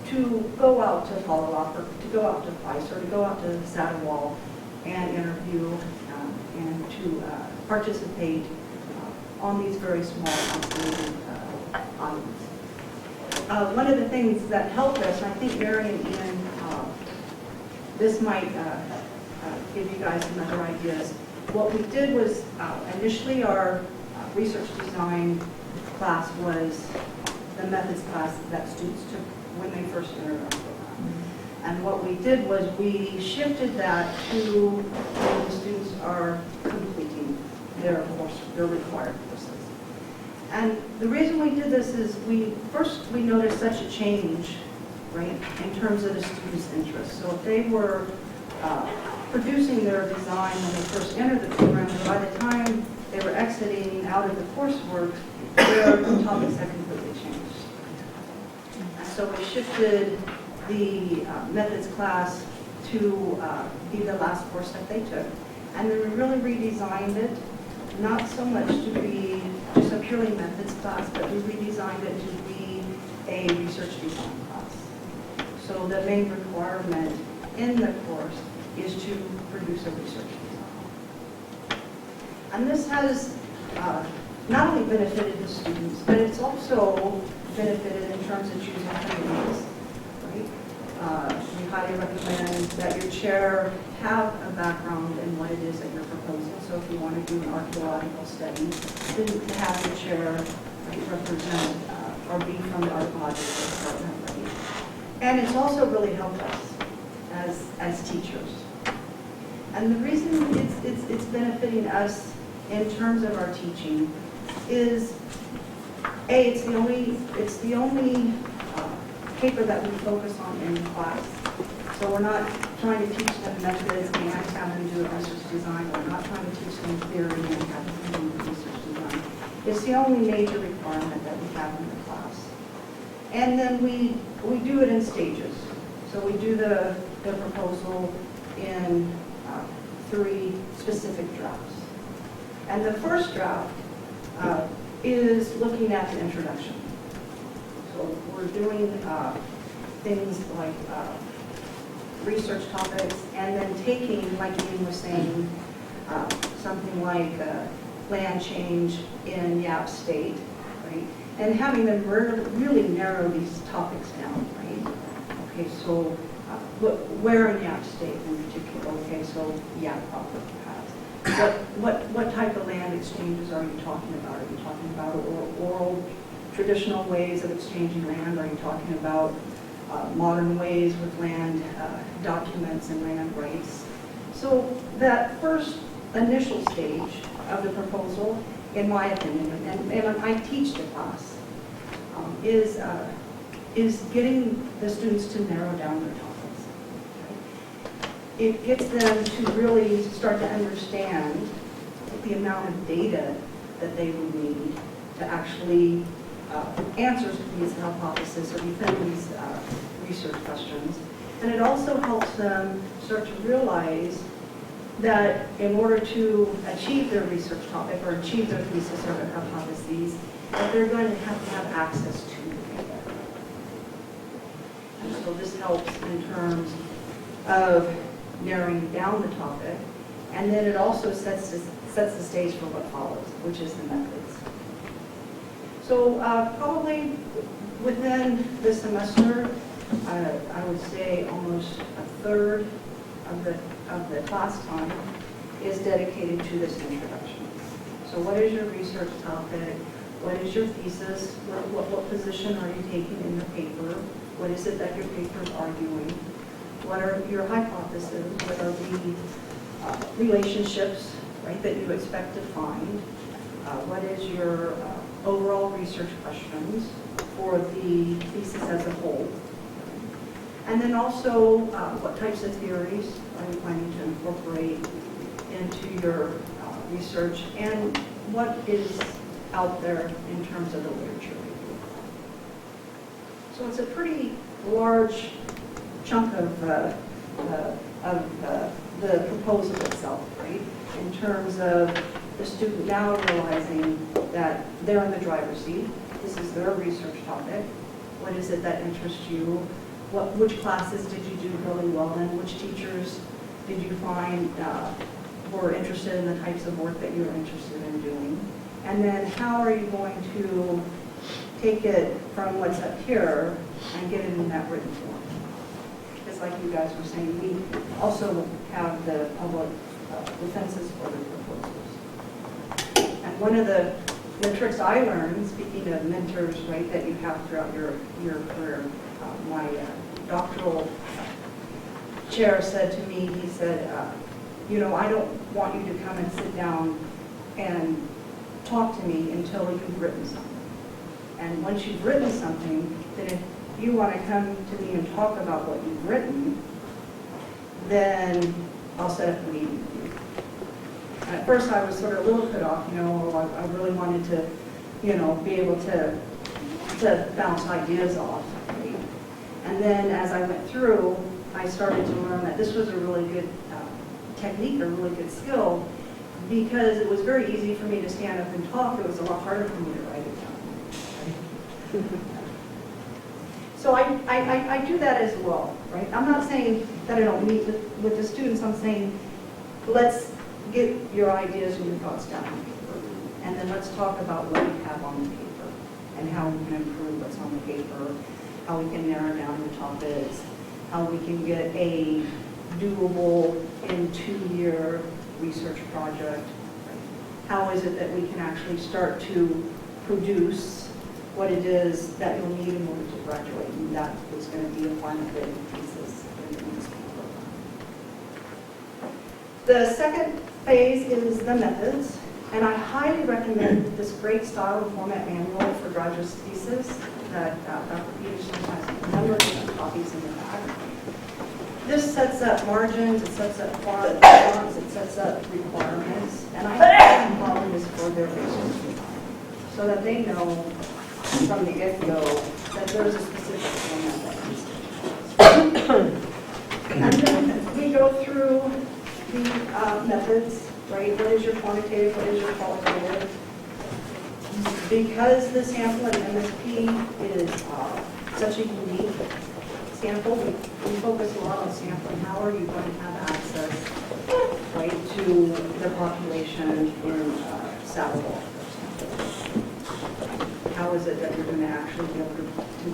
to go out to follow up, or to go out to FICE, or to go out to Satterwall and interview and to participate on these very small isolated islands. One of the things that helped us, and I think Mary and Ian, this might give you guys some other ideas. What we did was, initially our research design class was the methods class that students took when they first entered our program. And what we did was we shifted that to when the students are completing their course, their required courses. And the reason we did this is we noticed such a change, right, in terms of the students' interests. So if they were producing their design when they first entered the program, by the time they were exiting out of the coursework, their topics had completely changed. And so we shifted the methods class to be the last course that they took. And then we really redesigned it, not so much to be just a purely methods class, but we redesigned it to be a research design class. So the main requirement in the course is to produce a research design. And this has not only benefited the students, but it's also benefited in terms of choosing committees, right? We highly recommend that your chair have a background in what it is that you're proposing. So if you want to do an archaeological study, then to have your chair represent or be from the archaeological department, right? And it's also really helped us as teachers. And the reason it's benefiting us in terms of our teaching is, it's the only paper that we focus on in class. So we're not trying to teach them methods and have them do a research design. We're not trying to teach them theory and have them do a research design. It's the only major requirement that we have in the class. And then we do it in stages. So we do the proposal in 3 specific drafts. And the first draft is looking at the introduction. So we're doing things like research topics, and then taking, like Ian was saying, something like land change in Yap State, right? And having them really narrow these topics down, right? Okay, so where in Yap State in particular? Okay, so Yap proper perhaps. What type of land exchanges are you talking about? Are you talking about oral traditional ways of exchanging land? Are you talking about modern ways with land documents and land rights? So that first initial stage of the proposal, in my opinion, and I teach the class, is getting the students to narrow down their topics. It gets them to really start to understand the amount of data that they would need to actually answers to these hypotheses or defend these research questions. And it also helps them start to realize that in order to achieve their research topic or achieve their thesis or their hypotheses, that they're going to have access to the data. And so this helps in terms of narrowing down the topic, and then it also sets the stage for what follows, which is the methods. So probably within the semester, I would say almost a third of the class time is dedicated to this introduction. So what is your research topic? What is your thesis? What position are you taking in your paper? What is it that your paper is arguing? What are your hypotheses? What are the relationships, right, that you expect to find? What is your overall research questions for the thesis as a whole? And then also, what types of theories are you planning to incorporate into your research, and what is out there in terms of the literature review? So it's a pretty large chunk of the proposal itself, right? In terms of the student now realizing that they're in the driver's seat. This is their research topic. What is it that interests you? Which classes did you do really well in? Which teachers did you find were interested in the types of work that you're interested in doing? And then how are you going to take it from what's up here and get it in that written form? Because like you guys were saying, we also have the public defenses for the proposals. And one of the tricks I learned, speaking of mentors, right, that you have throughout your career, my doctoral chair said to me, he said, you know, I don't want you to come and sit down and talk to me until you've written something. And once you've written something, then if you want to come to me and talk about what you've written, then I'll set up a meeting with you. And at first I was sort of a little put off, you know, I really wanted to, you know, be able to bounce ideas off. Right? And then as I went through, I started to learn that this was a really good technique, a really good skill, because it was very easy for me to stand up and talk. It was a lot harder for me to write it down. So I do that as well, right? I'm not saying that I don't meet with the students. I'm saying let's get your ideas and your thoughts down on paper, and then let's talk about what we have on the paper and how we can improve what's on the paper, how we can narrow down the topics, how we can get a doable in 2-year research project. How is it that we can actually start to produce what it is that you'll need in order to graduate, and that is going to be a final grading thesis in the MSP program. The second phase is the methods, and I highly recommend this great style and format manual for graduate thesis that Dr. Peterson has a number of different copies in the back. This sets up margins, it sets up fonts, it sets up requirements, and I think the problem is for their research design, so that they know from the get-go that there's a specific format that needs to be. And then we go through the methods, right? What is your quantitative, what is your qualitative? Because the sample in MSP is such a unique sample, we focus a lot on sampling. How are you going to have access, right, to the population in Saddleball, for example? How is it that you're going to actually be able to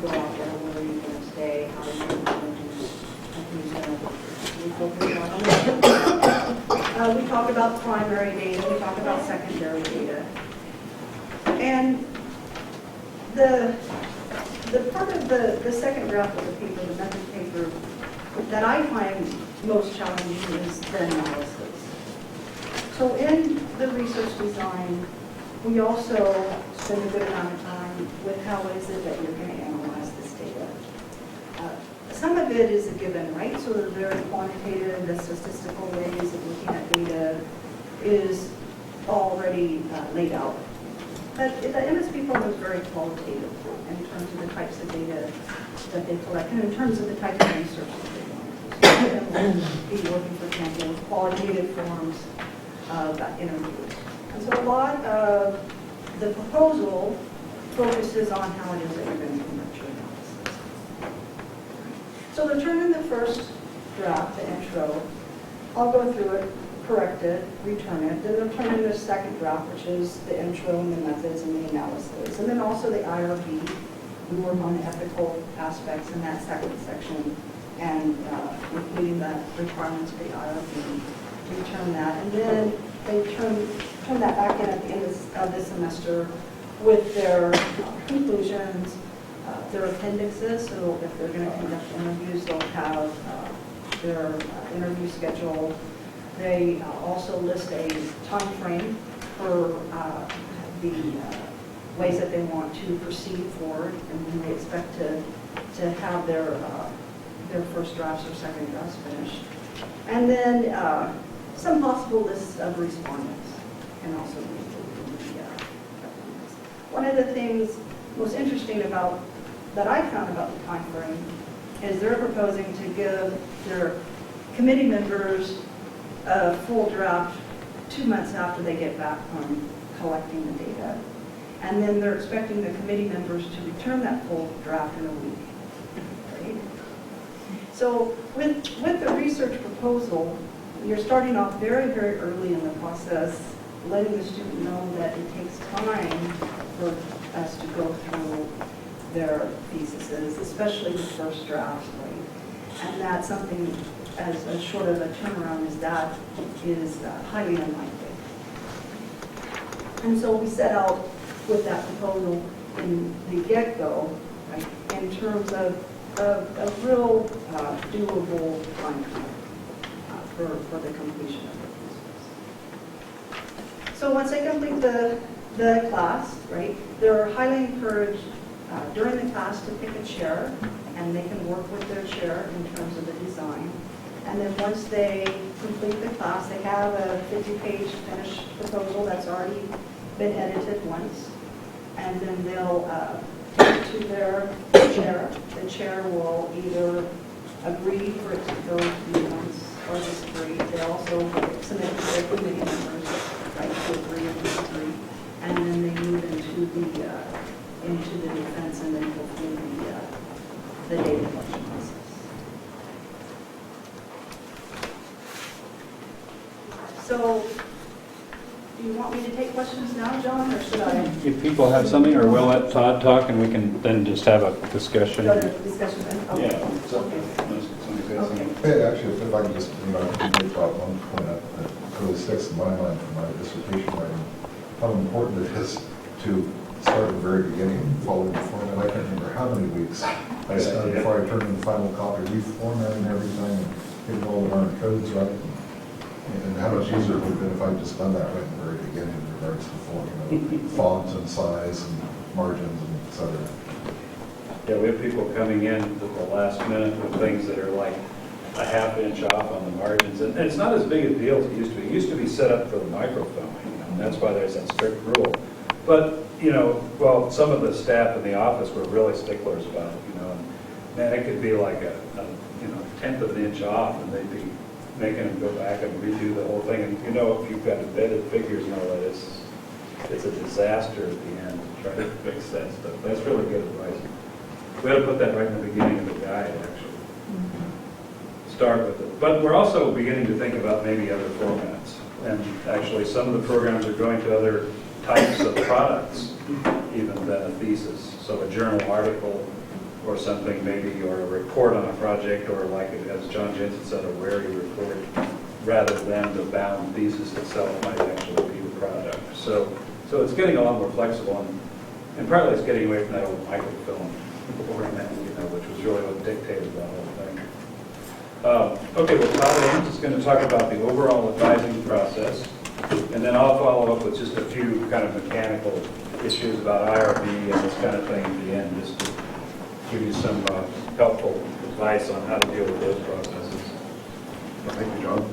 go out there? Where are you going to stay? How are you going to do we focus a lot on that. We talk about primary data, we talk about secondary data. And the part of the second draft of the paper, the method paper, that I find most challenging is the analysis. So in the research design, we also spend a good amount of time with how is it that you're going to analyze this data. Some of it is a given, right? So the very quantitative, the statistical ways of looking at data is already laid out. But the MSP form is very qualitative. that they collect, and in terms of the type of research that they want to do. So them will be working, for example, with qualitative forms of interviews. And so a lot of the proposal focuses on how it is that you're going to conduct your analysis. So they're turning the first draft, the intro. I'll go through it, correct it, return it. Then they'll turn in the second draft, which is the intro and the methods and the analysis. And then also the IRB. We work on the ethical aspects in that second section and including the requirements for the IRB. Return that. And then they turn that back in at the end of the semester with their conclusions, their appendixes. So if they're going to conduct interviews, they'll have their interview schedule. They also list a time frame for the ways that they want to proceed forward, and when they expect to have their first drafts or second drafts finished. And then some possible lists of respondents can also be included in the appendix. One of the things most interesting about that I found about the time frame is they're proposing to give their committee members a full draft 2 months after they get back from collecting the data. And then they're expecting the committee members to return that full draft in a week. Right? So with the research proposal, you're starting off very, very early in the process, letting the student know that it takes time for us to go through their theses, especially the first drafts, right? And that's something as short of a turnaround as that is highly unlikely. And so we set out with that proposal in the get-go, right, in terms of a real doable time frame for the completion of the thesis. So once they complete the class, right, they're highly encouraged during the class to pick a chair, and they can work with their chair in terms of the design. And then once they complete the class, they have a 50-page finished proposal that's already been edited once. And then they'll take it to their chair. The chair will either agree for it to go through once or disagree. They also submit it to their committee members, right, to agree or disagree. And then they move into the defense and then go through the data collection process. So, do you want me to take questions now, John, or should I If people have something, or we'll let Todd talk and we can then just have a discussion. go to discussion then? Okay. Yeah. So, Okay. somebody's got something. Hey, actually, if I can just, make about one point that really sticks in my mind from my dissertation writing, how important it is to start at the very beginning, following the format. I can't remember how many weeks I spent before I turned in the final copy, reformatting everything and getting all the darn codes right. And how much easier it would have been if I'd just done that right in the very beginning in regards to the font and size and margins and et cetera. Yeah, we have people coming in at the last minute with things that are like a ½ inch off on the margins. And it's not as big a deal as it used to be. It used to be set up for the microfilming, and that's why there's that strict rule. But, well, some of the staff in the office were really sticklers about it, and man, it could be like a 1/10 of an inch off, and they'd be making them go back and redo the whole thing. And if you've got embedded figures and all that, it's a disaster at the end to try to fix that stuff. That's really good advice. We ought to put that right in the beginning of the guide, actually. Start with it. But we're also beginning to think about maybe other formats. And actually, some of the programs are going to other types of products, even than a thesis. So a journal article or something maybe, or a report on a project, or like, as John Jensen said, a rarity report, rather than the bound thesis itself might actually be the product. So it's getting a lot more flexible, and partly it's getting away from that old microfilm format, which was really what dictated the whole thing. Okay, well, Todd Ames is going to talk about the overall advising process, and then I'll follow up with just a few kind of mechanical issues about IRB and this kind of thing at the end, just to give you some helpful advice on how to deal with those processes. Thank you, John.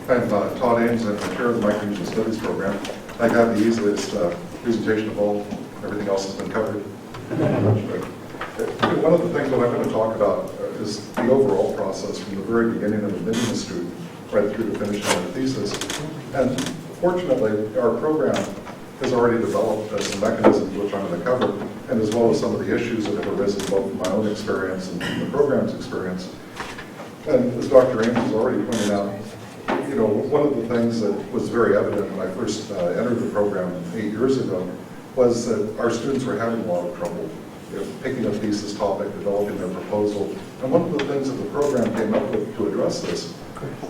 I'm Todd Ames, I'm the chair of the Micronesia Studies program. I got the easiest presentation of all. Everything else has been covered. One of the things that I'm going to talk talk about is the overall process from the very beginning of admitting a student right through to finishing their thesis. And fortunately, our program has already developed some mechanisms which I'm going to cover, and as well as some of the issues that have arisen both from my own experience and from the program's experience. And as Dr. Ames has already pointed out, you know, one of the things that was very evident when I first entered the program 8 years ago was that our students were having a lot of trouble picking a thesis topic, developing their proposal. And one of the things that the program came up with to address this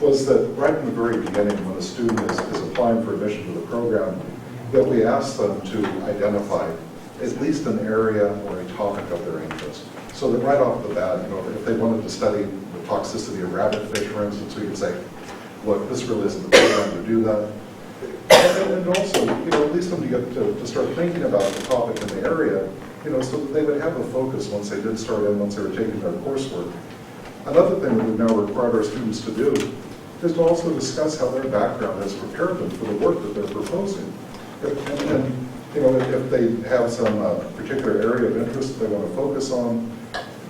was that right in the very beginning, when a student is applying for admission to the program, that we ask them to identify at least an area or a topic of their interest. So that right off the bat, you know, if they wanted to study the toxicity of rabbit fish, for instance, we could say, look, this really isn't the program to do that. And also, you know, at least them to get to start thinking about the topic in the area, you know, so that they would have a focus once they did start in, once they were taking their coursework. Another thing that we've now required our students to do is to also discuss how their background has prepared them for the work that they're proposing. And you know, if they have some particular area of interest they want to focus on,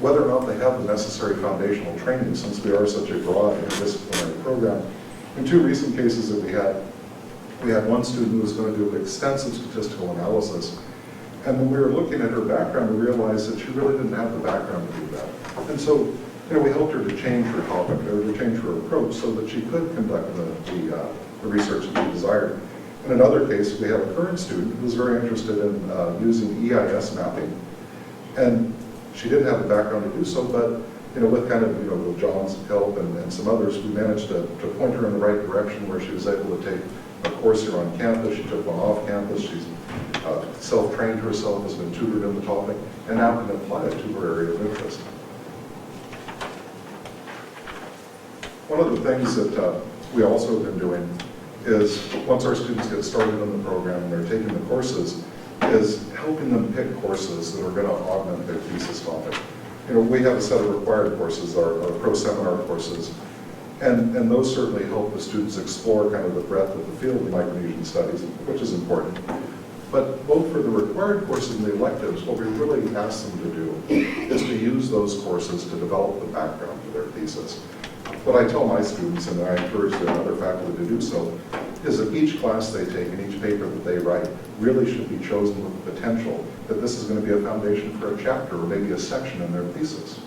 whether or not they have the necessary foundational training, since we are such a broad interdisciplinary program. In 2 recent cases that we had one student who was going to do extensive statistical analysis, and when we were looking at her background, we realized that she really didn't have the background to do that. And so, you know, we helped her to change her topic, or to change her approach, so that she could conduct the research that she desired. In another case, we have a current student who was very interested in using EIS mapping, and she didn't have the background to do so, but you know, with kind of, you know, with John's help and some others, we managed to point her in the right direction where she was able to take a course here on campus. She took one off campus. She's self-trained herself, has been tutored in the topic, and now can apply it to her area of interest. One of the things that we also have been doing is, once our students get started in the program and they're taking the courses, is helping them pick courses that are going to augment their thesis topic. You know, we have a set of required courses, our pro-seminar courses, and those certainly help the students explore kind of the breadth of the field of Micronesian studies, which is important. But both for the required courses and the electives, what we really ask them to do is to use those courses to develop the background for their thesis. What I tell my students, and I encourage the other faculty to do so, is that each class they take and each paper that they write really should be chosen with the potential that this is going to be a foundation for a chapter or maybe a section in their thesis.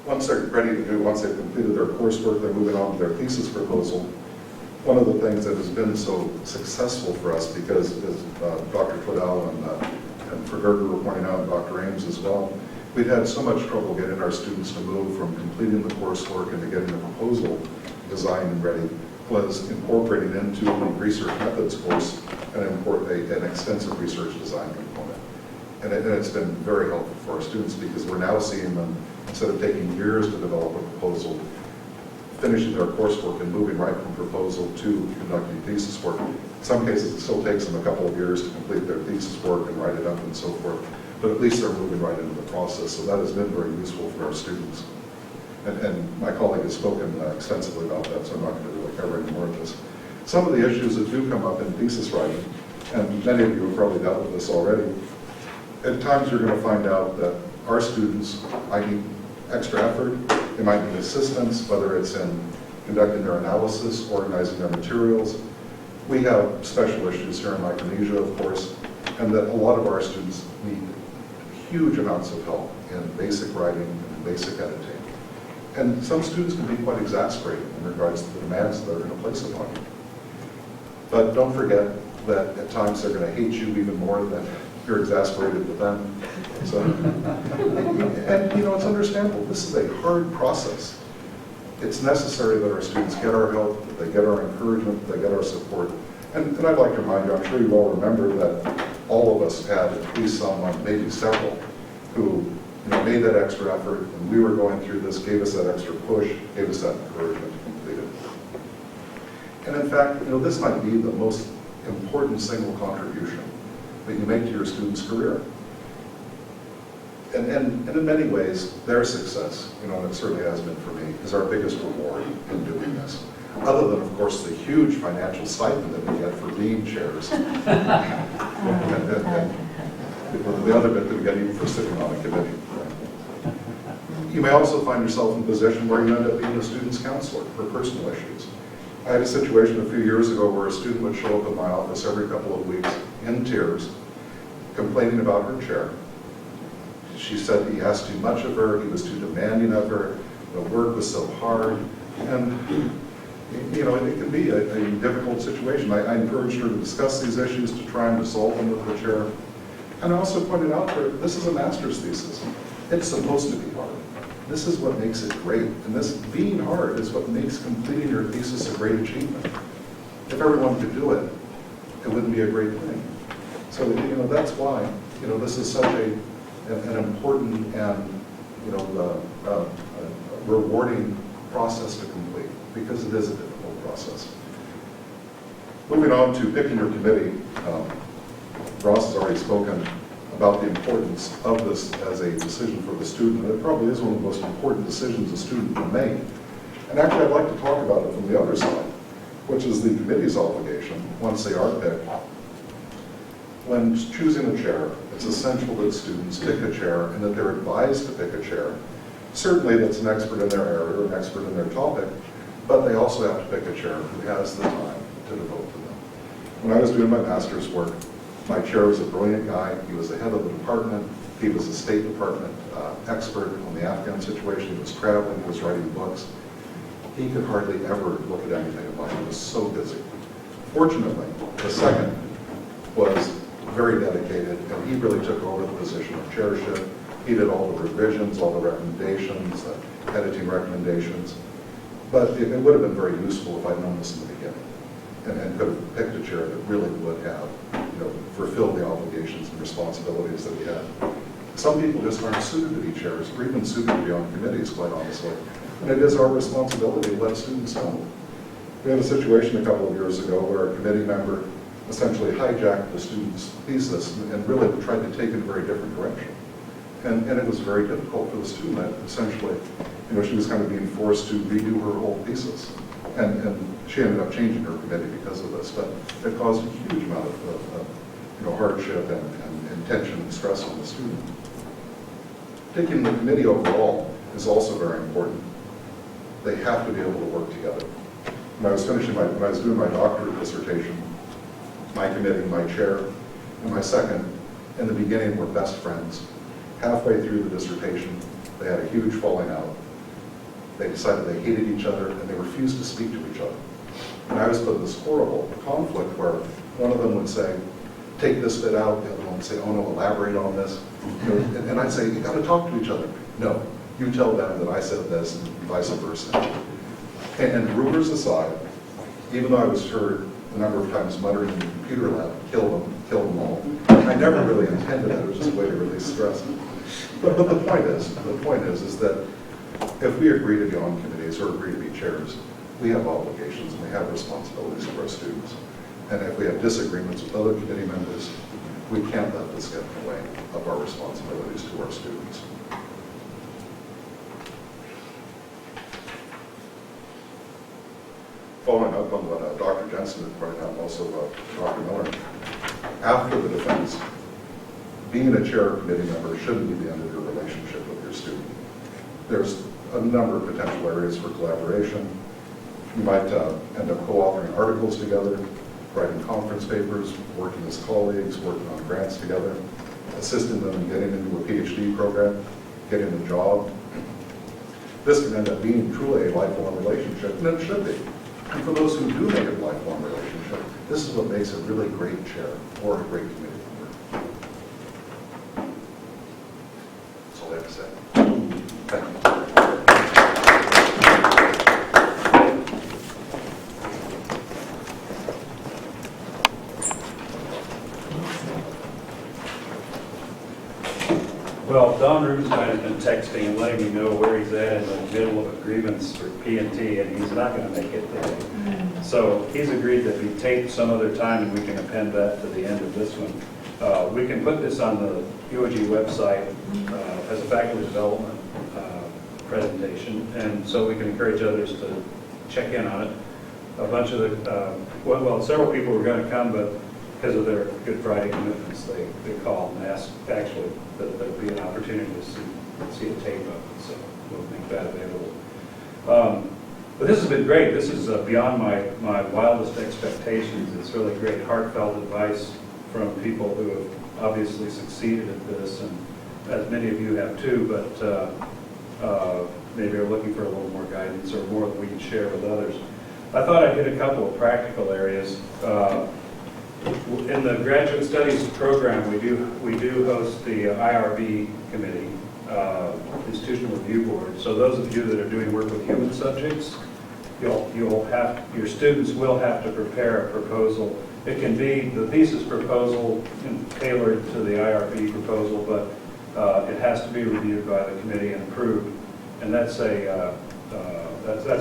Once they're ready to do, once they've completed their coursework, they're moving on to their thesis proposal. One of the things that has been so successful for us, because as Dr. Twiddell and Fergerger were pointing out, and Dr. Ames as well, we've had so much trouble getting our students to move from completing the coursework into getting the proposal designed and ready, was incorporating into the research methods course an extensive research design component. And it's been very helpful for our students, because we're now seeing them, instead of taking years to develop a proposal, finishing their coursework and moving right from proposal to conducting thesis work. In some cases, it still takes them a couple of years to complete their thesis work and write it up and so forth, but at least they're moving right into the process. So that has been very useful for our students. And my colleague has spoken extensively about that, so I'm not going to really cover any more of this. Some of the issues that do come up in thesis writing, and many of you have probably dealt with this already, at times you're going to find out that our students might need extra effort, they might need assistance, whether it's in conducting their analysis, organizing their materials. We have special issues here in Micronesia, of course, and that a lot of our students need huge amounts of help in basic writing and basic editing. And some students can be quite exasperated in regards to the demands that they're going to place upon you. But don't forget that at times they're going to hate you even more than you're exasperated with them. So, and you know, it's understandable. This is a hard process. It's necessary that our students get our help, that they get our encouragement, that they get our support. And I'd like to remind you, I'm sure you all remember that all of us had at least someone, maybe several, who made that extra effort, and we were going through this, gave us that extra push, gave us that encouragement to complete it. And in fact, this might be the most important single contribution that you make to your student's career. And in many ways, their success, and it certainly has been for me, is our biggest reward in doing this. Other than, of course, the huge financial stipend that we get for being chairs. the other bit that we get even for sitting on a committee. You may also find yourself in a position where you end up being a student's counselor for personal issues. I had a situation a few years ago where a student would show up in my office every couple of weeks in tears, complaining about her chair. She said he asked too much of her, he was too demanding of her, the work was so hard, and you know, it can be a difficult situation. I encouraged her to discuss these issues to try and resolve them with the chair. And I also pointed out to her, this is a master's thesis. It's supposed to be hard. This is what makes it great. And this being hard is what makes completing your thesis a great achievement. If everyone could do it, it wouldn't be a great thing. So, you know, that's why, you know, this is such an important and, you know, rewarding process to complete, because it is a difficult process. Moving on to picking your committee, Ross has already spoken about the importance of this as a decision for the student. It probably is one of the most important decisions a student can make. And actually, I'd like to talk about it from the other side, which is the committee's obligation, once they are picked. When choosing a chair, it's essential that students pick a chair and that they're advised to pick a chair. Certainly that's an expert in their area or an expert in their topic, but they also have to pick a chair who has the time to devote to them. When I was doing my master's work, my chair was a brilliant guy. He was the head of the department. He was a State Department expert on the Afghan situation. He was traveling. He was writing books. He could hardly ever look at anything about it. He was so busy. Fortunately, the second was very dedicated, and he really took over the position of chairship. He did all the revisions, all the recommendations, editing recommendations. But it would have been very useful if I'd known this in the beginning and could have picked a chair that really would have, you know, fulfilled the obligations and responsibilities that we had. Some people just aren't suited to be chairs, or even suited to be on committees, quite honestly. And it is our responsibility to let students know. We had a situation a couple of years ago where a committee member essentially hijacked the student's thesis and really tried to take it in a very different direction. And it was very difficult for the student. Essentially, you know, she was kind of being forced to redo her whole thesis. And she ended up changing her committee because of this. But it caused a huge amount of you know, hardship and tension and stress on the student. Picking the committee overall is also very important. They have to be able to work together. When I was doing my doctorate dissertation, my committee, my chair, and my second, in the beginning were best friends. Halfway through the dissertation, they had a huge falling out. They decided they hated each other, and they refused to speak to each other. And I was put in this horrible conflict where one of them would say, take this bit out, the other one would say, oh no, elaborate on this. You know, and I'd say, you got to talk to each other. No, you tell them that I said this, and vice versa. And rumors aside, even though I was heard a number of times muttering in the computer lab, kill them all, I never really intended it. It was just a way to release stress. But the point is that if we agree to be on committees or agree to be chairs, we have obligations and we have responsibilities to our students. And if we have disagreements with other committee members, we can't let this get in the way of our responsibilities to our students. Following up on what Dr. Jensen had pointed out, also Dr. Miller, after the defense, being a chair or committee member shouldn't be the end of your relationship with your student. There's a number of potential areas for collaboration. You might end up co-authoring articles together, writing conference papers, working as colleagues, working on grants together, assisting them in getting into a PhD program, getting a job. This can end up being truly a lifelong relationship, and it should be. And for those who do make it a lifelong relationship, this is what makes a really great chair or a great committee member. That's all I have to say. Thank you. Well, Don Rubenstein has been texting and letting me know where he's at in the middle of agreements for P&T, and he's not going to make it today. So he's agreed that we tape some other time, and we can append that to the end of this one. We can put this on the UOG website as a faculty development presentation, and so we can encourage others to check in on it. A bunch of the, well, several people were going to come, but because of their Good Friday commitments, they call and ask actually that there be an opportunity to see a tape of it, so we'll make that available. But this has been great. This is beyond my wildest expectations. It's really great heartfelt advice from people who have obviously succeeded at this, and as many of you have too, but maybe are looking for a little more guidance or more that we can share with others. I thought I'd hit a couple of practical areas. In the graduate studies program, we do host the IRB committee, Institutional Review Board. So those of you that are doing work with human subjects, your students will have to prepare a proposal. It can be the thesis proposal tailored to the IRB proposal, but it has to be reviewed by the committee and approved. And that's a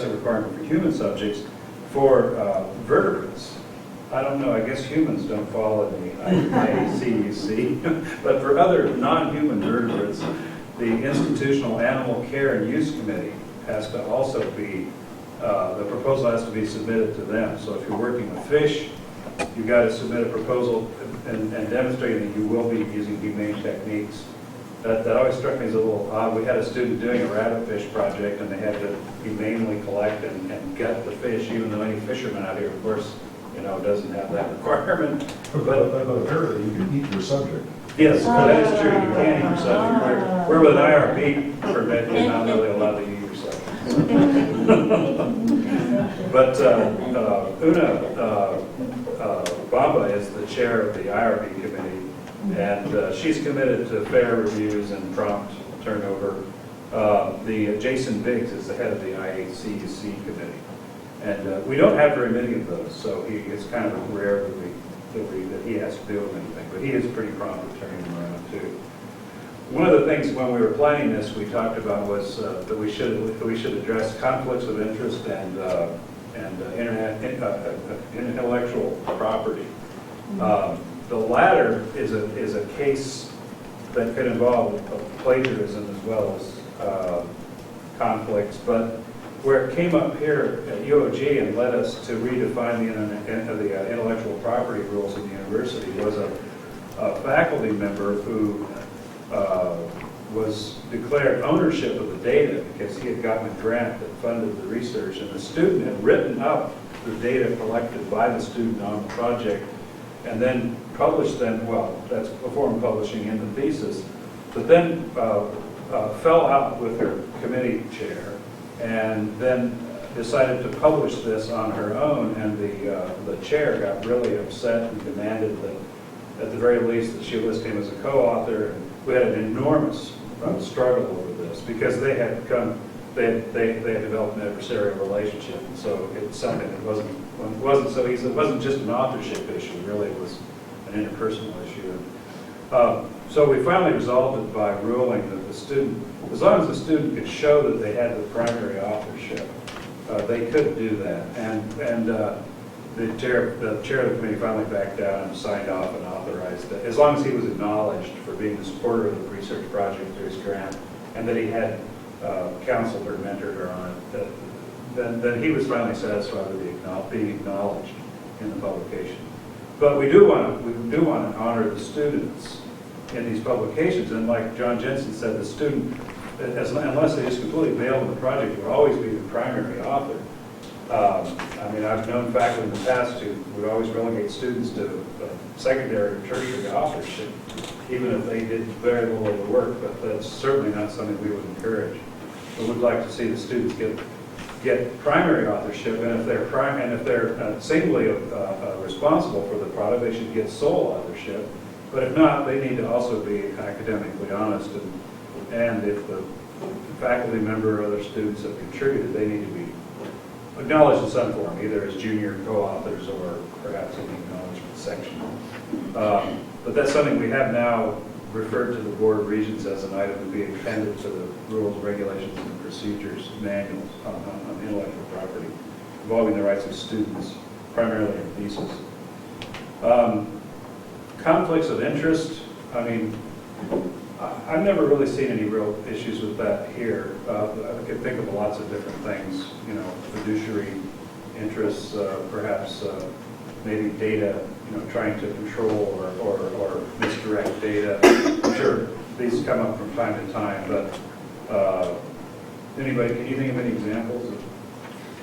requirement for human subjects. For vertebrates, I don't know, I guess humans don't fall in the IACUC, but for other non-human vertebrates, the Institutional Animal Care and Use Committee has to also be, the proposal has to be submitted to them. So if you're working with fish, you've got to submit a proposal and demonstrate that you will be using humane techniques. That always struck me as a little odd. We had a student doing a rabbitfish project, and they had to humanely collect and gut the fish, even though any fisherman out here, of course, doesn't have that requirement. But apparently you can eat your subject. Yes, that is true. You can eat your subject. We're with an IRB permit, you're not really allowed to eat your subject. But Una Bamba is the chair of the IRB committee, and she's committed to fair reviews and prompt turnover. The Jason Biggs is the head of the IACUC committee. And we don't have very many of those, so it's kind of rare that he has to do anything. But he is pretty prompt at turning them around too. One of the things when we were planning this, we talked about was that we should address conflicts of interest and intellectual property. The latter is a case that could involve plagiarism as well as conflicts, but where it came up here at UOG and led us to redefine the intellectual property rules in the university was a faculty member who was declared ownership of the data because he had gotten a grant that funded the research, and the student had written up the data collected by the student on the project and then published them, well, that's before publishing in the thesis, but then fell out with her committee chair and then decided to publish this on her own, and the chair got really upset and demanded that, at the very least, that she list him as a co-author. And we had an enormous struggle over this because they had developed an adversarial relationship, and so it's something that wasn't so easy. It wasn't just an authorship issue, really, it was an interpersonal issue. So we finally resolved it by ruling that the student, as long as the student could show that they had the primary authorship, they could do that. And the chair of the committee finally backed down and signed off and authorized it, as long as he was acknowledged for being the supporter of the research project through his grant, and that he had counseled or mentored her on it. Then he was finally satisfied with being acknowledged in the publication. But we do want to honor the students in these publications, and like John Jensen said, the student, unless they just completely bail on the project, would always be the primary author. I mean, I've known faculty in the past who would always relegate students to secondary or tertiary authorship, even if they did very little of the work, but that's certainly not something we would encourage. But we'd like to see the students get primary authorship, and if they're singly responsible for the product, they should get sole authorship. But if not, they need to also be academically honest, and if the faculty member or other students have contributed, they need to be acknowledged in some form, either as junior co-authors or perhaps in the acknowledgement section. But that's something we have now referred to the Board of Regents as an item to be appended to the rules, regulations, and procedures manuals on intellectual property involving the rights of students, primarily in thesis. Conflicts of interest, I mean, I've never really seen any real issues with that here. I could think of lots of different things, fiduciary interests, perhaps maybe data, trying to control or misdirect data. I'm sure these come up from time to time, but anybody, can you think of any examples of?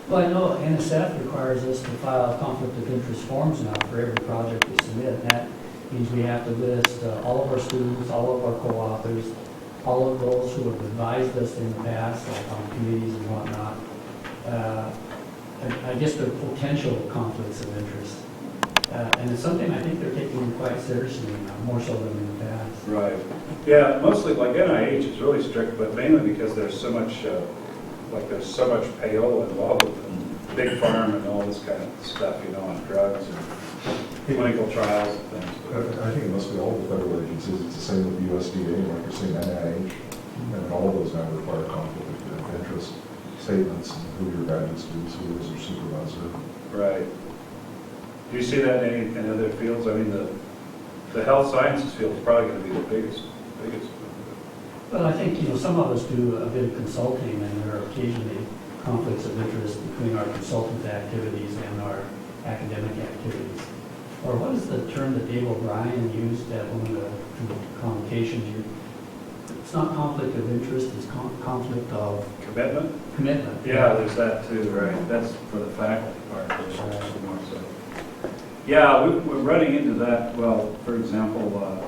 Well, I know NSF requires us to file conflict of interest forms now for every project we submit. And that means we have to list all of our students, all of our co-authors, all of those who have advised us in the past, like on committees and whatnot. I guess they're potential conflicts of interest. And it's something I think they're taking quite seriously now, more so than in the past. Right. Yeah, mostly like NIH is really strict, but mainly because there's so much, there's so much payola involved with big farm and all this kind of stuff, on drugs and clinical trials and things. I think it must be all the federal agencies. It's the same with USDA, like you're saying, NIH, and all of those now require conflict of interest statements, and who your graduate students, who is your supervisor. Right. Do you see that in other fields? I mean, the health sciences field is probably going to be the biggest. Well, I think, some of us do a bit of consulting, and there are occasionally conflicts of interest between our consultant activities and our academic activities. Or what is the term that Dave O'Brien used at one of the convocations? It's not conflict of interest, it's conflict of Commitment? commitment. Yeah, there's that too, right. That's for the faculty part. More so. Yeah, we're running into that. Well, for example,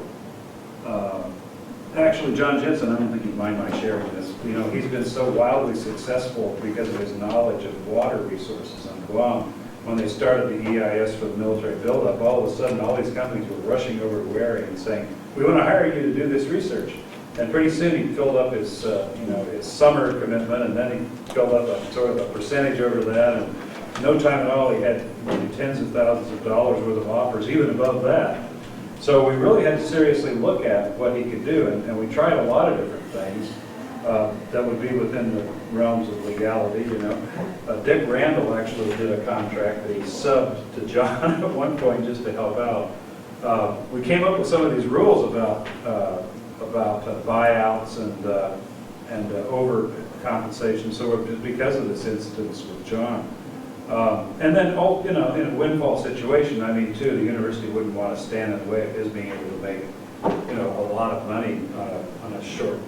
actually, John Jensen, I don't think you'd mind my sharing this. He's been so wildly successful because of his knowledge of water resources on Guam. When they started the EIS for the military buildup, all of a sudden, all these companies were rushing over to Wary and saying, "We want to hire you to do this research." And pretty soon, he filled up his, his summer commitment, and then he filled up a sort of a percentage over that. And no time at all, he had tens of thousands of dollars worth of offers, even above that. So we really had to seriously look at what he could do, and we tried a lot of different things that would be within the realms of legality, Dick Randall actually did a contract that he subbed to John at one point just to help out. We came up with some of these rules about buyouts and overcompensation, so because of this instance with John. And then, in a windfall situation, too, the university wouldn't want to stand in the way of his being able to make, a lot of money on a short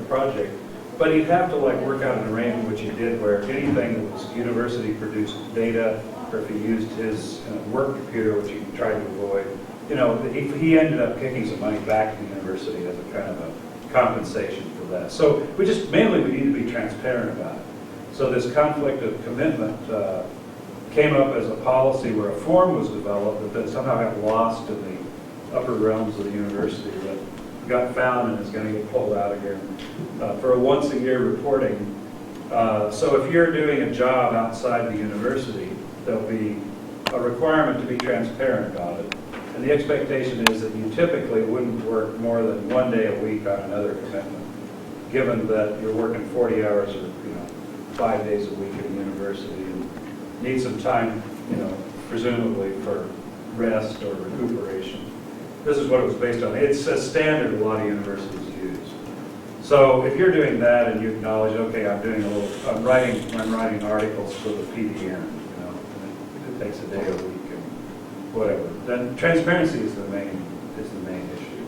project. But he'd have to work out an arrangement, which he did, where anything that was university-produced data, or if he used his work computer, which he tried to avoid, he ended up kicking some money back to the university as a kind of a compensation for that. So we need to be transparent about it. So this conflict of commitment came up as a policy where a form was developed that then somehow got lost in the upper realms of the university, that got found and is going to get pulled out again for a once-a-year reporting. So if you're doing a job outside the university, there'll be a requirement to be transparent about it. And the expectation is that you typically wouldn't work more than 1 day a week on another commitment, given that you're working 40 hours or 5 days a week at the university and need some time, presumably for rest or recuperation. This is what it was based on. It's a standard a lot of universities use. So if you're doing that and you acknowledge, okay, I'm writing articles for the PDN, and it takes a day a week and whatever, then transparency is the main issue.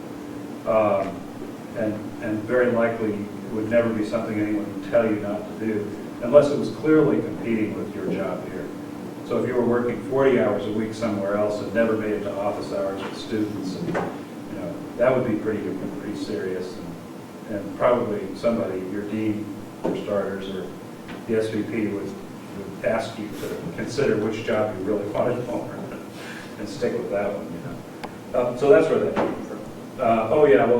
And very likely it would never be something anyone would tell you not to do, unless it was clearly competing with your job here. So if you were working 40 hours a week somewhere else and never made it to office hours with students, and, that would be pretty serious. And probably somebody, your dean for starters, or the SVP would ask you to consider which job you really wanted more and stick with that one, So that's where that came from.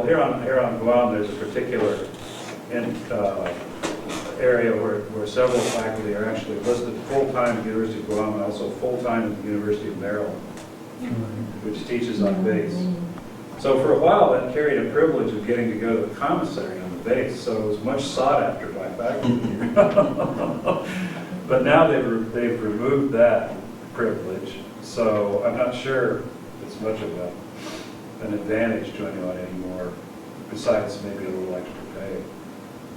Here on Guam, there's a particular area where several faculty are actually listed full-time at the University of Guam and also full-time at the University of Maryland, which teaches on base. So for a while, that carried a privilege of getting to go to the commissary on the base, so it was much sought after by faculty. But now they've removed that privilege, so I'm not sure it's much of an advantage to anyone anymore, besides maybe a little extra pay.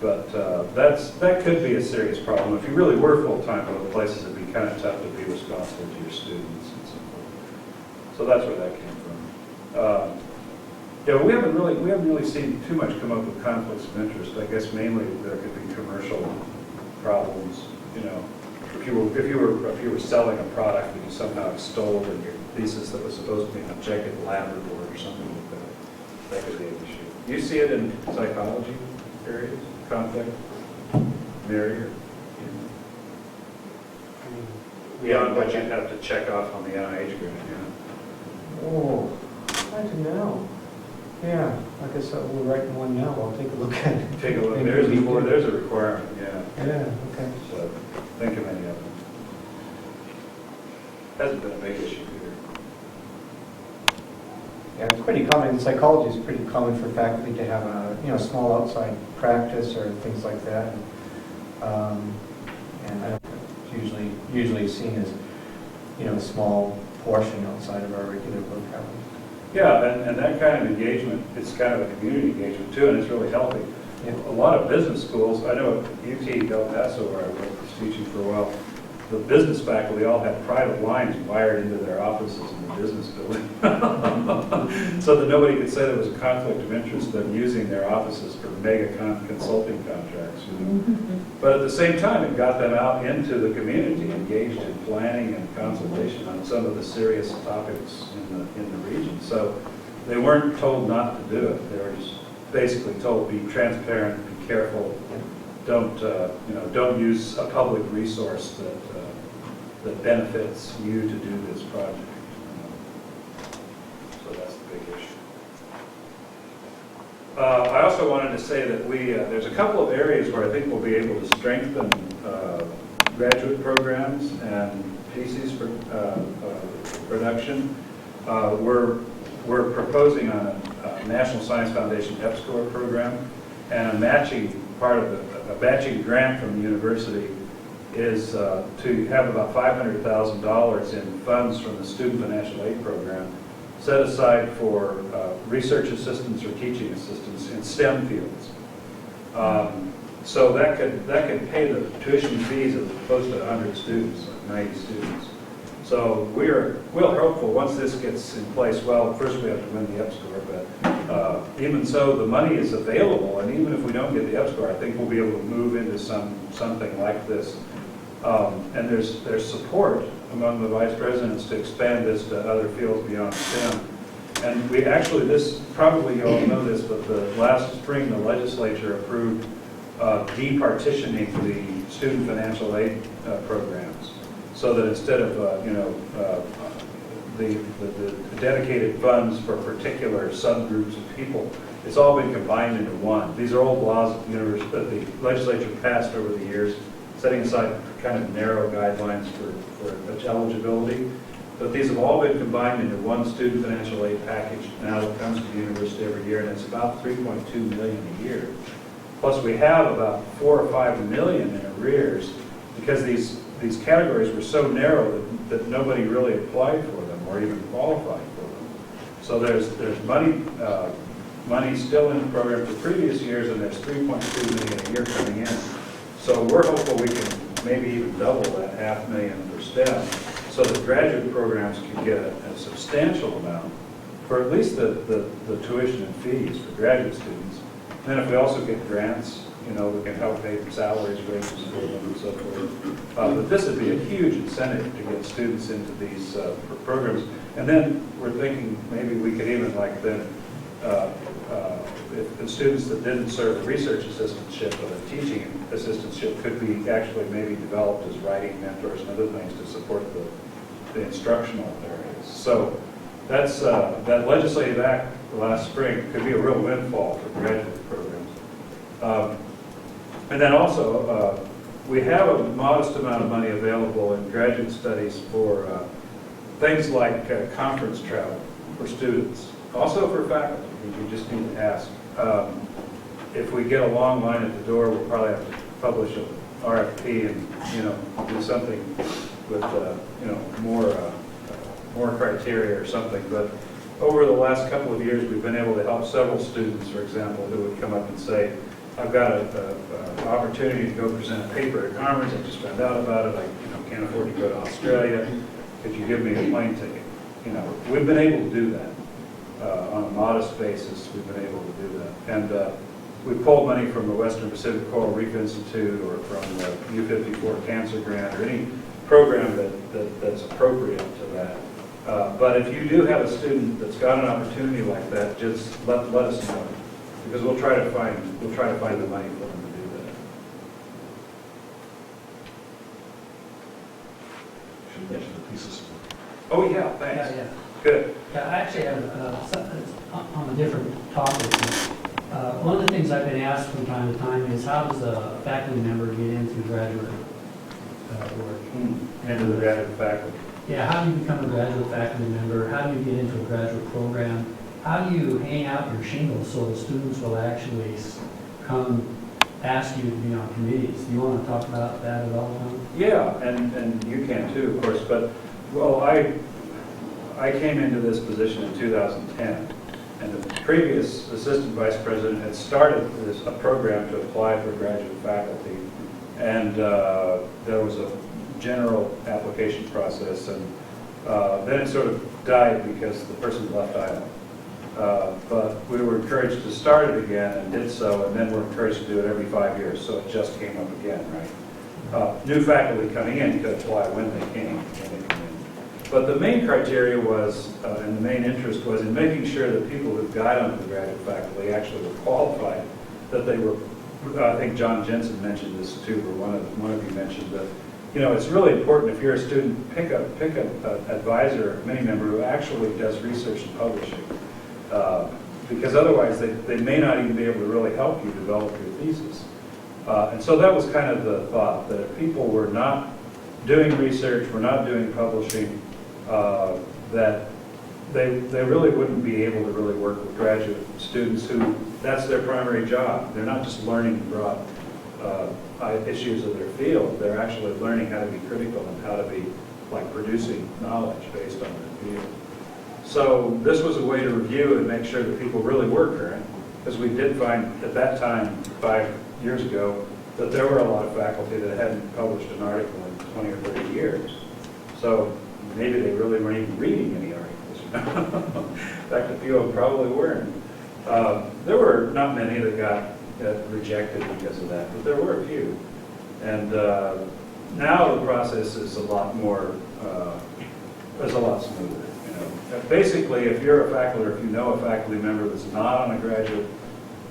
But that could be a serious problem. If you really were full-time at other places, it'd be kind of tough to be responsible to your students and so forth. So that's where that came from. Yeah, we haven't really seen too much come up with conflicts of interest. I guess mainly there could be commercial problems, you know. If you were selling a product that you somehow extolled in your thesis that was supposed to be an objective lab report or something like that, that could be an issue. You see it in psychology areas, conflict, Mary, or beyond what you'd have to check off on the NIH grant, yeah. Oh, I don't know. Yeah, I guess we're writing one now, I'll take a look at it. Take a look, Maybe there's we a, do. there's a requirement, yeah. Yeah, okay. So, think of any of them. Hasn't been a big issue here. Yeah, it's pretty common, in psychology, it's pretty common for faculty to have a, small outside practice or things like that. And I don't, it's usually seen as, a small portion outside of our regular work hours. Yeah, and that kind of engagement, it's kind of a community engagement too, and it's really healthy. Yeah. A lot of business schools, I know at UT Del Paso where I was teaching for a while, the business faculty all had private lines wired into their offices in the business building. So that nobody could say there was a conflict of interest in using their offices for mega consulting contracts. But at the same time, it got them out into the community, engaged in planning and consultation on some of the serious topics in the region. So they weren't told not to do it. They were just basically told, be transparent, be careful, don't use a public resource that benefits you to do this project. So that's the big issue. I also wanted to say that there's a couple of areas where I think we'll be able to strengthen graduate programs and thesis production. We're proposing on a National Science Foundation EPSCoR program, and a matching grant from the university is to have about $500,000 in funds from the Student Financial Aid Program set aside for research assistants or teaching assistants in STEM fields. So that could pay the tuition fees of close to 100 students, like 90 students. So we're hopeful once this gets in place. Well, first we have to win the EPSCoR, but even so, the money is available, and even if we don't get the EPSCoR, I think we'll be able to move into something like this. And there's support among the vice presidents to expand this to other fields beyond STEM. And we actually, probably you all know this, but last spring the legislature approved departitioning the student financial aid programs, so that instead of the dedicated funds for particular subgroups of people, it's all been combined into one. These are old laws that the legislature passed over the years, setting aside kind of narrow guidelines for eligibility. But these have all been combined into one student financial aid package now that comes to the university every year, and it's about $3.2 million a year. Plus we have about $4 or $5 million in arrears because these categories were so narrow that nobody really applied for them or even qualified for them. So there's money still in the program for previous years, and there's $3.2 million a year coming in. So we're hopeful we can maybe even double that $500,000 for STEM, so that graduate programs can get a substantial amount for at least the tuition and fees for graduate students. And then if we also get grants, we can help pay salaries, wages for them, and so forth. But this would be a huge incentive to get students into these programs. And then we're thinking maybe we could even if the students that didn't serve a research assistantship or a teaching assistantship could be actually maybe developed as writing mentors and other things to support the instructional areas. So that's that legislative act last spring could be a real windfall for graduate programs. And then also, we have a modest amount of money available in graduate studies for things like conference travel for students, also for faculty. We just need to ask. If we get a long line at the door, we'll probably have to publish an RFP and do something with more criteria or something. But over the last couple of years, we've been able to help several students, for example, who would come up and say, I've got an opportunity to go present a paper at a conference. I just found out about it. I can't afford to go to Australia. Could you give me a plane ticket? we've been able to do that. On a modest basis, we've been able to do that. And we pulled money from the Western Pacific Coral Reef Institute or from the U-54 Cancer Grant or any program that's appropriate to that. But if you do have a student that's got an opportunity like that, just let us know, because we'll try to find the money for them to do that. Should mention the thesis. Oh, yeah, thanks. Yeah. Good. Yeah, I actually have something on a different topic. One of the things I've been asked from time to time is how does a faculty member get into graduate work? Into the graduate faculty. Yeah, how do you become a graduate faculty member? How do you get into a graduate program? How do you hang out your shingles so the students will actually come ask you to be on committees? Do you want to talk about that at all, Tom? Yeah, and you can too, of course, but, well, I came into this position in 2010, and the previous assistant vice president had started a program to apply for graduate faculty, and there was a general application process, and then it sort of died because the person left island. But we were encouraged to start it again and did so, and then we're encouraged to do it every 5 years, so it just came up again, right? New faculty coming in could apply when they came in. But the main criteria was, and the main interest was in making sure that people who got onto the graduate faculty actually were qualified, that they were, I think John Jensen mentioned this too, or one of you mentioned that, it's really important if you're a student, pick an advisor, a mini member who actually does research and publishing. Because otherwise they may not even be able to really help you develop your thesis. And so that was kind of the thought, that if people were not doing research, were not doing publishing, that they really wouldn't be able to really work with graduate students who, that's their primary job. They're not just learning broad issues of their field, they're actually learning how to be critical and how to be like producing knowledge based on their field. So this was a way to review and make sure that people really were current, because we did find at that time, 5 years ago, that there were a lot of faculty that hadn't published an article in 20 or 30 years. So maybe they really weren't even reading any articles. In fact, a few of them probably weren't. There were not many that got rejected because of that, but there were a few. And now the process is a lot more, is a lot smoother. Basically, if you're a faculty, or if you know a faculty member that's not on a graduate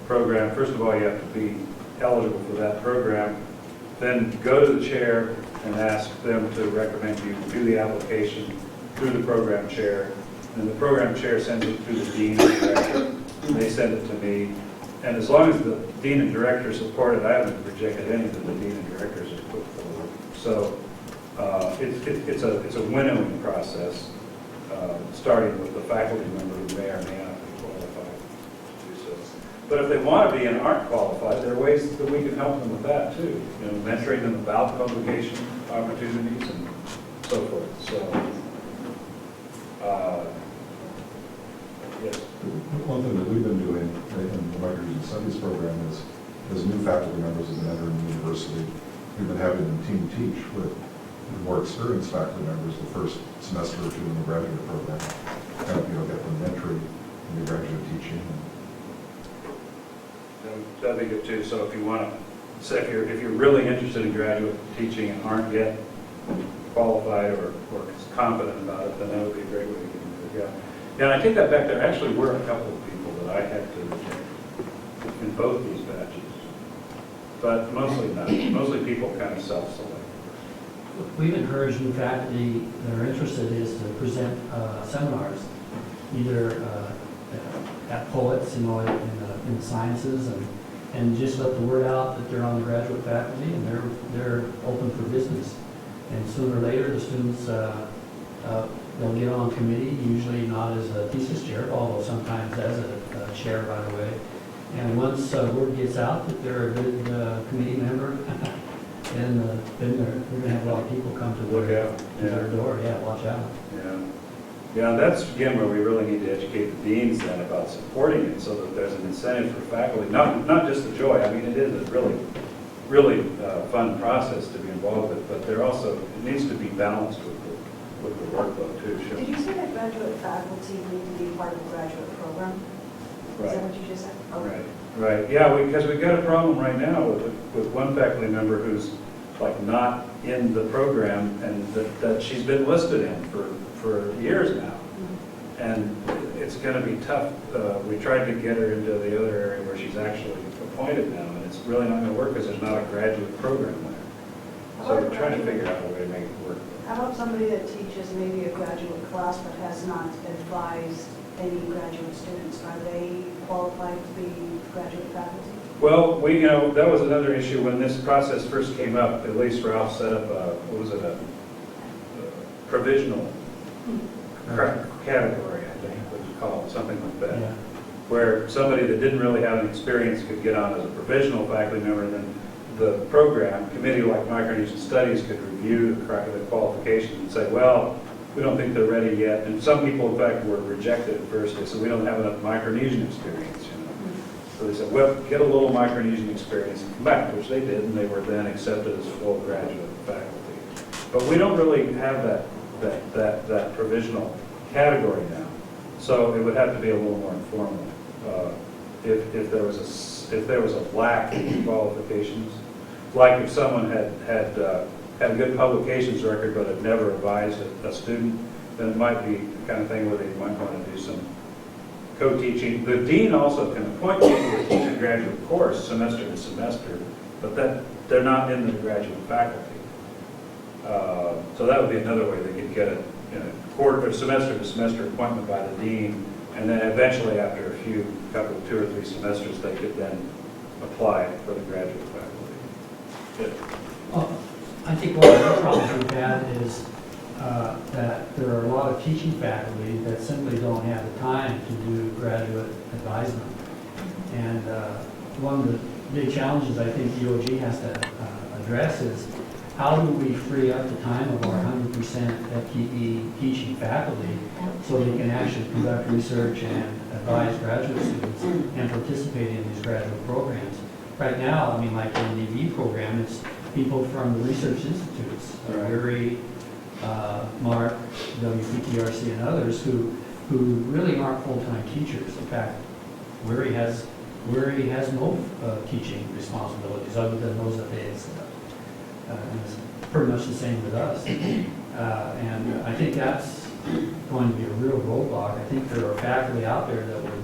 program, first of all, you have to be eligible for that program. Then go to the chair and ask them to recommend you do the application through the program chair. And the program chair sends it to the dean and director. And they send it to me. And as long as the dean and director support it, I haven't rejected any that the dean and directors have put forward. So it's a winnowing process, starting with the faculty member who may or may not be qualified to do so. But if they want to be and aren't qualified, there are ways that we can help them with that too. Mentoring them about publication opportunities and so forth. So, yes. One thing that we've been doing in the Writers and Studies program is, as new faculty members have been entering the university, we've been having them team teach with more experienced faculty members the first semester or two in the graduate program, kind of, get them mentoring in the graduate teaching. That'd be good too. So if you want to, say if you're really interested in graduate teaching and aren't yet qualified or confident about it, then that would be a great way to get into it. Yeah. Yeah, and I take that back. There actually were a couple of people that I had to reject in both these batches, but mostly not. Mostly people kind of self-select. We've encouraged new faculty that are interested is to present seminars, either at poets, in the sciences, and just let the word out that they're on the graduate faculty and they're open for business. And sooner or later, the students they'll get on committee, usually not as a thesis chair, although sometimes as a chair right away. And once word gets out that they're a good committee member, then we're going to have a lot of people come to their door. Yeah, watch out. Yeah. Yeah, and that's, again, where we really need to educate the deans then about supporting it so that there's an incentive for faculty, not just the joy. I mean, it is a really fun process to be involved with, but it needs to be balanced with with the workload too. Sure. Did you say that graduate faculty need to be part of the graduate program? Is that Right. what you just said? Okay. Right, yeah, because we've got a problem right now with one faculty member who's like not in the program and that she's been listed in for years now. And it's gonna be tough. We tried to get her into the other area where she's actually appointed now, and it's really not gonna work because there's not a graduate program there. So we're trying to figure out a way to make it work. How about somebody that teaches maybe a graduate class but has not advised any graduate students? Are they qualified to be graduate faculty? Well, that was another issue when this process first came up. At least Ralph set up a provisional category, I think, what you call it, something like that. Yeah. Where somebody that didn't really have any experience could get on as a provisional faculty member, and then the program committee like Micronesian Studies could review the qualifications and say, well, we don't think they're ready yet. And some people, in fact, were rejected at first. They said, we don't have enough Micronesian experience. So they said, well, get a little Micronesian experience and come back, which they did, and they were then accepted as full graduate faculty. But we don't really have that provisional category now. So it would have to be a little more informal. If there was a lack in qualifications, like if someone had a good publications record but had never advised a student, then it might be the kind of thing where they might want to do some co-teaching. The dean also can appoint people to teach a graduate course semester to semester, but they're not in the graduate faculty. So that would be another way they could get a semester to semester appointment by the dean, and then eventually after two or three semesters, they could then apply for the graduate faculty. I think one of the problems we've had is that there are a lot of teaching faculty that simply don't have the time to do graduate advisement. And one of the big challenges I think EOG has to address is how do we free up the time of our 100% FTE teaching faculty so they can actually conduct research and advise graduate students and participate in these graduate programs. Right now, I mean, like in the EV program, it's people from the research institutes, Weary, Mark, WPTRC, and others who really aren't full-time teachers. In fact, Weary has no teaching responsibilities other than those that they accept. And it's pretty much the same with us. And I think that's going to be a real roadblock. I think there are faculty out there that would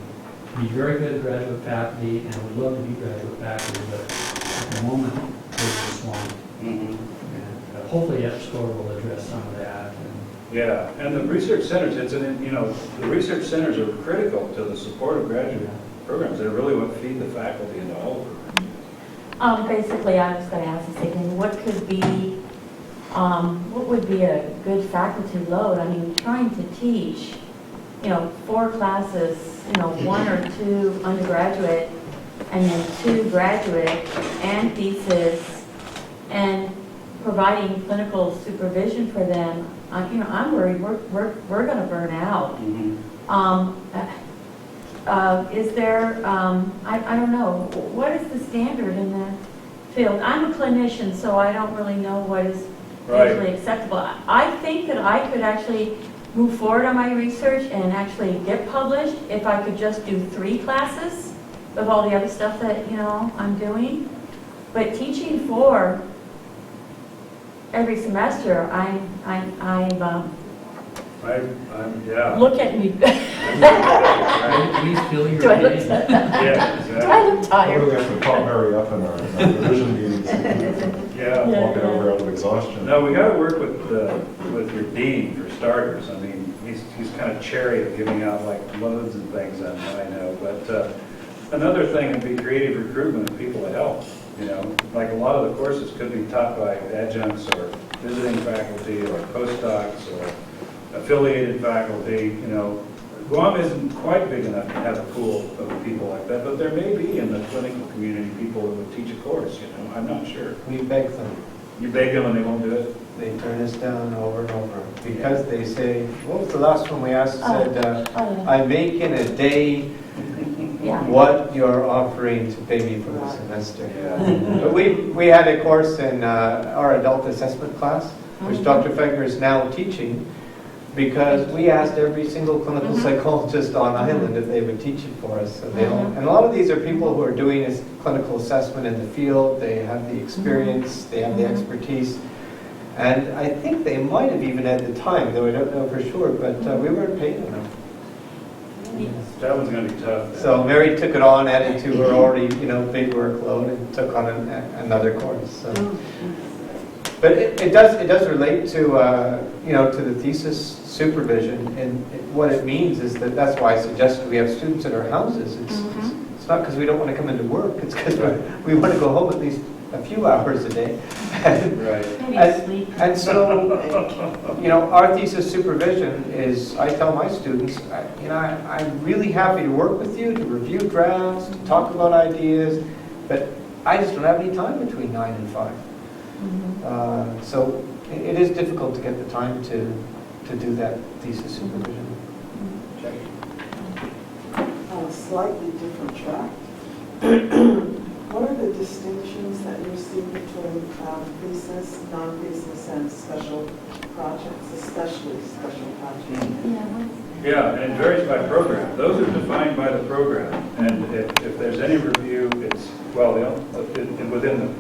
be very good graduate faculty and would love to be graduate faculty, but at the moment, there's just one. And hopefully EPSCoR will address some of that. Yeah, and the research centers, the research centers are critical to the support of graduate programs. They're really what feed the faculty into all of them. Basically, I was going to ask this again, what would be a good faculty load? I mean, trying to teach, 4 classes, 1 or 2 undergraduate, and then 2 graduate, and thesis, and providing clinical supervision for them. I'm worried we're going to burn out. Is there, I don't know, what is the standard in the field? I'm a clinician, so I don't really know what is usually acceptable. I think that I could actually move forward on my research and actually get published if I could just do 3 classes of all the other stuff that, I'm doing. But teaching 4 every semester, look at me. Please fill your Do I look days. Yeah, Do I look We tired? really have to pop Mary up in our revision meetings. Yeah. Walking over out of exhaustion. No, we got to work with your dean for starters. I mean, he's kind of cherry at giving out like loads and things, I know. But another thing would be creative recruitment of people to help. Like a lot of the courses could be taught by adjuncts or visiting faculty or postdocs or affiliated faculty. Guam isn't quite big enough to have a pool of people like that, but there may be in the clinical community people who would teach a course. I'm not sure. We beg them. You beg them and they won't do it? They turn us down over and over because they say, what was the last one we asked? Said, I make in a day what you're offering to pay me for the semester. But we had a course in our adult assessment class, which Dr. Fenger is now teaching, because we asked every single clinical Mhm. psychologist on island if they would teach it for us. So they don't, and a lot of these are people who are doing this clinical assessment in the field, they have the experience, they have the expertise. And I think they might have even at the time, though I don't know for sure, but we weren't paying enough. That one's gonna be tough. So Mary took it on, added to her already, big workload, and took on another course. So. But it does relate to, to the thesis supervision, and what it means is that's why I suggested we have students in our houses. It's not because we don't want to come into work, it's because we want to go home at least a few hours a day. Right. Maybe sleep. And so, our thesis supervision is, I tell my students, I'm really happy to work with you, to review drafts, to talk about ideas, but I just don't have any time between 9 and 5. So it is difficult to get the time to do that thesis supervision. On a slightly different track, what are the distinctions that you see between thesis, non-thesis, and special projects, especially special projects? Yeah, and it varies by program. Those are defined by the program, and if there's any review, it's, within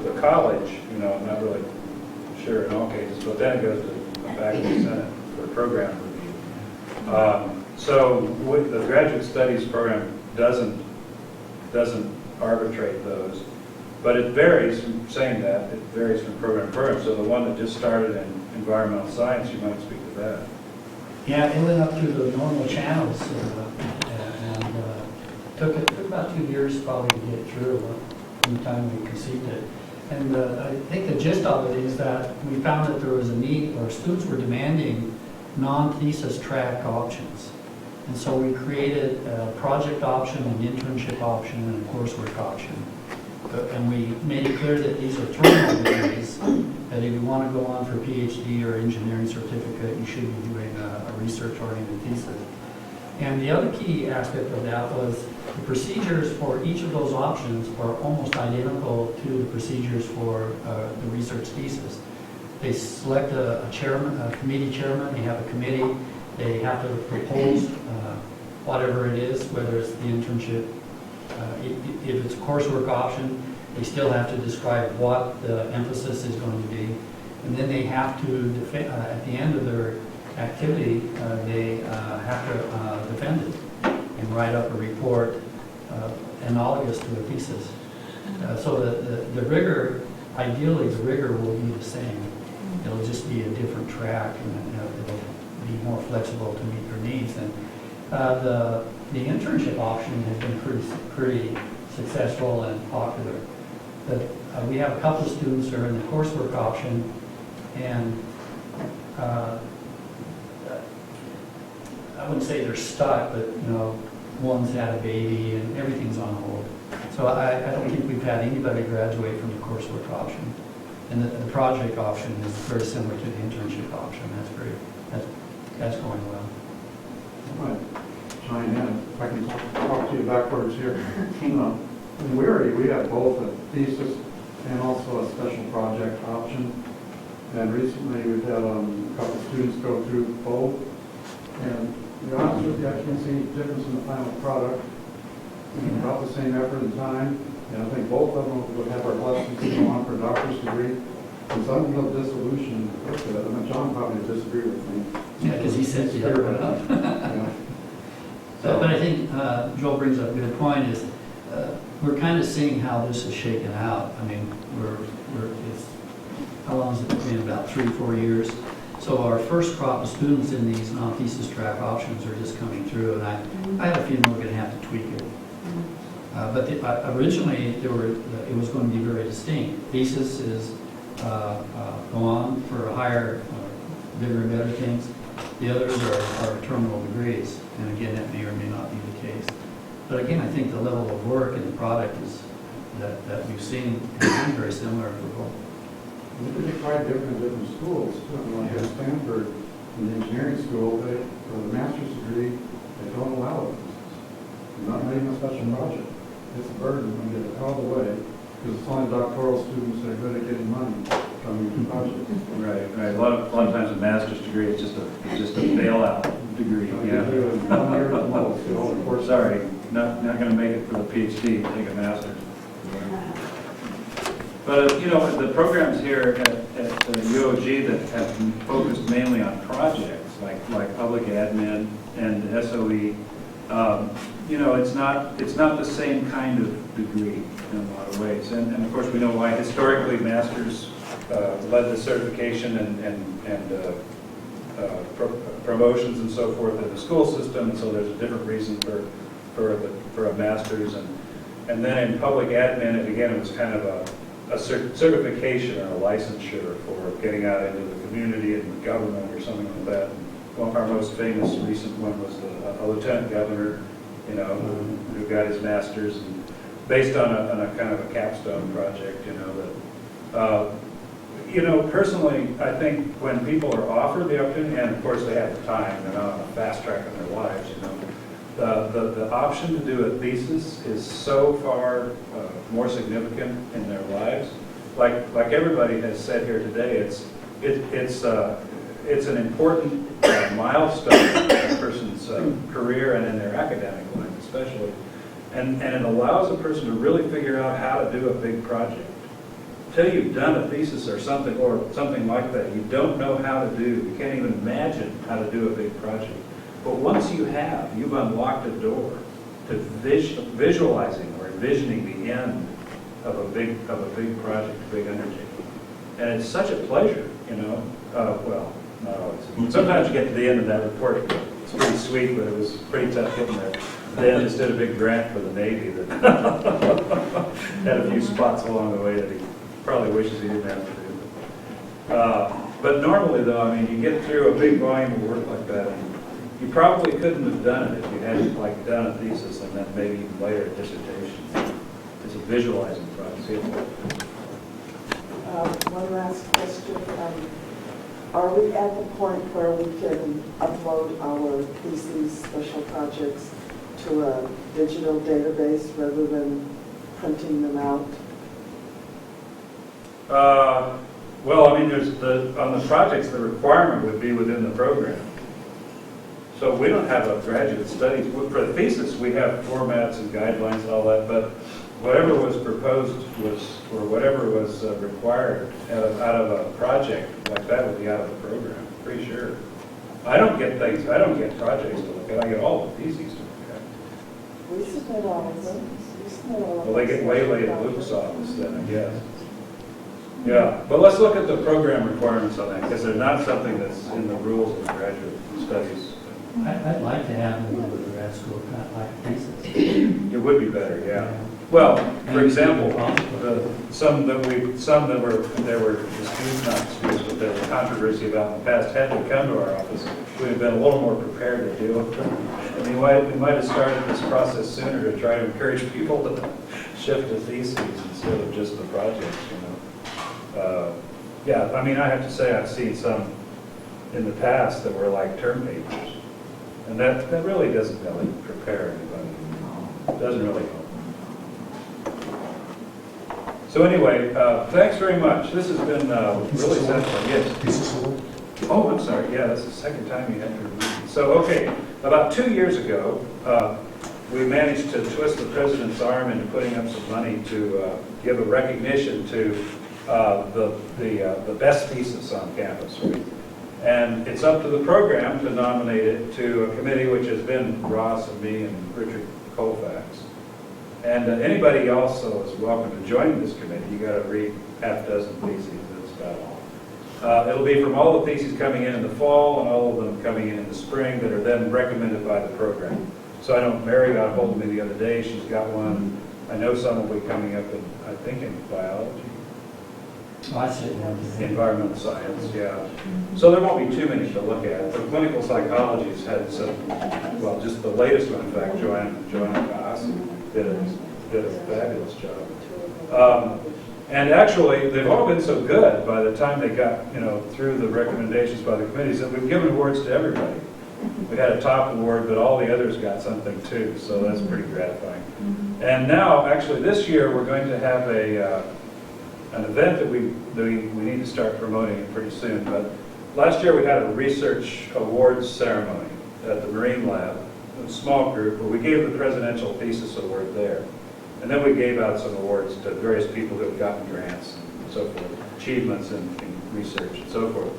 the college, I'm not really sure in all cases, but then it goes to the faculty senate for program review. So with the graduate studies program doesn't arbitrate those, but it varies from saying that, it varies from program to program. So the one that just started in environmental science, you might speak to that. Yeah, it went up through the normal channels, and took about 2 years probably to get through from the time we conceived it. And I think the gist of it is that we found that there was a need, or students were demanding non-thesis track options. And so we created a project option, an internship option, and a coursework option. And we made it clear that these are terminal degrees, that if you want to go on for PhD or engineering certificate, you should be doing a research-oriented thesis. And the other key aspect of that was the procedures for each of those options are almost identical to the procedures for the research thesis. They select a chairman, a committee chairman, they have a committee, they have to propose whatever it is, whether it's the internship. If it's a coursework option, they still have to describe what the emphasis is going to be. And then they have to, at the end of their activity, they have to defend it and write up a report analogous to a thesis. So the rigor, ideally the rigor will be the same. It'll just be a different track, and it'll be more flexible to meet their needs. And the internship option has been pretty successful and popular. But we have a couple of students who are in the coursework option, and I wouldn't say they're stuck, but one's had a baby and everything's on hold. So I don't think we've had anybody graduate from the coursework option. And the project option is very similar to the internship option. That's going well. I might chime in, if I can talk to you backwards here. We have both a thesis and also a special project option. And recently we've had a couple of students go through both. And to be honest with you, I can't see any difference in the final product. About the same effort and time. And I think both of them would have our blessings to go on for a doctor's degree. And some of the dissolution with it. I mean, John probably would disagree with me. Yeah, because he set the other one up. Yeah. But I think Joel brings up a good point, is we're kind of seeing how this is shaken out. I mean, how long has it been? About 3-4 years. So our first crop of students in these non-thesis track options are just coming through, and I have a feeling we're going to have to tweak it. But originally, it was going to be very distinct. Thesis is go on for higher, bigger and better things. The others are terminal degrees, and again, that may or may not be the case. But again, I think the level of work and the product is that we've seen is very similar for both. It could be quite different in different schools. Like at Stanford, in the engineering school, for the master's degree, they don't allow it. Not even a special project. It's a burden when you get it out of the way, because it's only doctoral students that are good at getting money. from projects. Right. A lot of times a master's degree is just a bailout degree, yeah. 1 year at most, you know, of course. Sorry, not going to make it for the PhD, take a master's. But, you know, the programs here at UOG that have been focused mainly on projects, like public admin and SOE, you know, it's not the same kind of degree in a lot of ways. And of course, we know why. Historically, masters led the certification and promotions and so forth in the school system, so there's a different reason for a master's. And then in public admin, again, it was kind of a certification or a licensure for getting out into the community and the government or something like that. One of our most famous recent one was a lieutenant governor, you know, who got his master's, and based on a kind of a capstone project, you know, that, you know, personally, I think when people are offered the opportunity, and of course they have the time, they're not on a fast track in their lives, you know, the option to do a thesis is so far more significant in their lives. Like everybody has said here today, it's an important milestone in a person's career and in their academic life especially. And it allows a person to really figure out how to do a big project. Until you've done a thesis or something like that, you don't know how to do, you can't even imagine how to do a big project. But once you have, you've unlocked a door to visualizing or envisioning the end of a big project, a big undertaking. And it's such a pleasure, you know. Well, not always. Sometimes you get to the end of that report, it's pretty sweet, but it was pretty tough getting there. Then just did a big grant for the Navy that had a few spots along the way that he probably wishes he didn't have to do. But normally, though, I mean, you get through a big volume of work like that, and you probably couldn't have done it if you hadn't done a thesis and then maybe even later a dissertation. It's a visualizing process. One last question. Are we at the point where we can upload our theses, special projects, to a digital database rather than printing them out? Well, I mean, on the projects, the requirement would be within the program. So we don't have a graduate studies. For the thesis, we have formats and guidelines and all that, but whatever was proposed or whatever was required out of a project like that would be out of the program, pretty sure. I don't get projects to look at. I get all the theses to look at. We submit all of them. Well, they get waylaid at Luke's office then, I guess. Yeah, but let's look at the program requirements on that, because they're not something that's in the rules of graduate studies. I'd like to have them go to the grad school, not like thesis. It would be better, yeah. Well, for example, some that were disputes, not disputes, but there was controversy about in the past, had they come to our office, we'd have been a little more prepared to deal with them. I mean, we might have started this process sooner to try to encourage people to shift to theses instead of just the projects, you know. Yeah, I mean, I have to say I've seen some in the past that were like term papers. And that really doesn't really prepare anybody. It doesn't really help. So anyway, thanks very much. This has been really satisfying. Yes. Oh, I'm sorry. Yeah, that's the second time you had to review. So, okay, about 2 years ago, we managed to twist the president's arm into putting up some money to give a recognition to the best thesis on campus, right? And it's up to the program to nominate it to a committee which has been Ross and me and Richard Colfax. And anybody also is welcome to join this committee. You got to read half a dozen theses, that's about all. It'll be from all the theses coming in the fall and all of them coming in the spring that are then recommended by the program. So I know Mary got a hold of me the other day. She's got one. I know some will be coming up in, I think, in biology. Oh, I see. Environmental science, yeah. So there won't be too many to look at. The clinical psychology has had some, well, just the latest one, in fact, Joanna Goss did a fabulous job. And actually, they've all been so good by the time they got, you know, through the recommendations by the committees that we've given awards to everybody. We had a top award, but all the others got something too, so that's pretty gratifying. And now, actually, this year, we're going to have an event that we need to start promoting pretty soon. But last year we had a research awards ceremony at the Marine Lab, a small group, where we gave the Presidential Thesis Award there. And then we gave out some awards to various people who have gotten grants and so forth, achievements in research and so forth.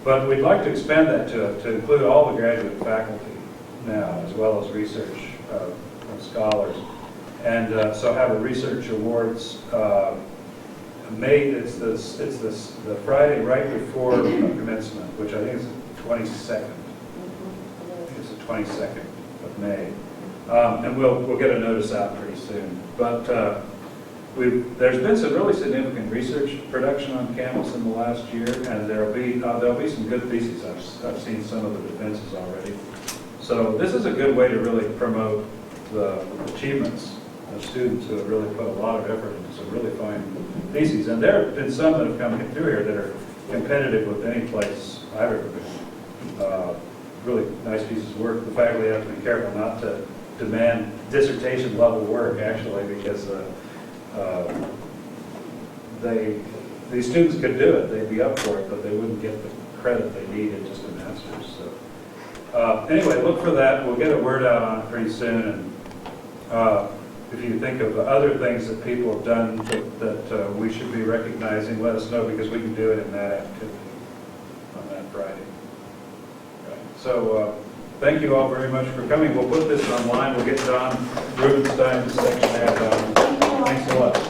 But we'd like to expand that to include all the graduate faculty now, as well as research scholars. And so have a research awards it's the Friday right before commencement, which I think is the 22nd. I think it's the 22nd of May. And we'll get a notice out pretty soon. But there's been some really significant research production on campus in the last year, and there'll be some good theses. I've seen some of the defenses already. So this is a good way to really promote the achievements of students who have really put a lot of effort into some really fine theses. And there have been some that have come through here that are competitive with any place I've ever been. Really nice pieces of work. The faculty have to be careful not to demand dissertation level work, actually, because these students could do it. They'd be up for it, but they wouldn't get the credit they need in just a master's. So anyway, look for that. We'll get a word out on it pretty soon. And if you think of other things that people have done that we should be recognizing, let us know, because we can do it in that activity on that Friday. Right. So thank you all very much for coming. We'll put this online. We'll get Don Rubenstein to section that. Thanks a lot.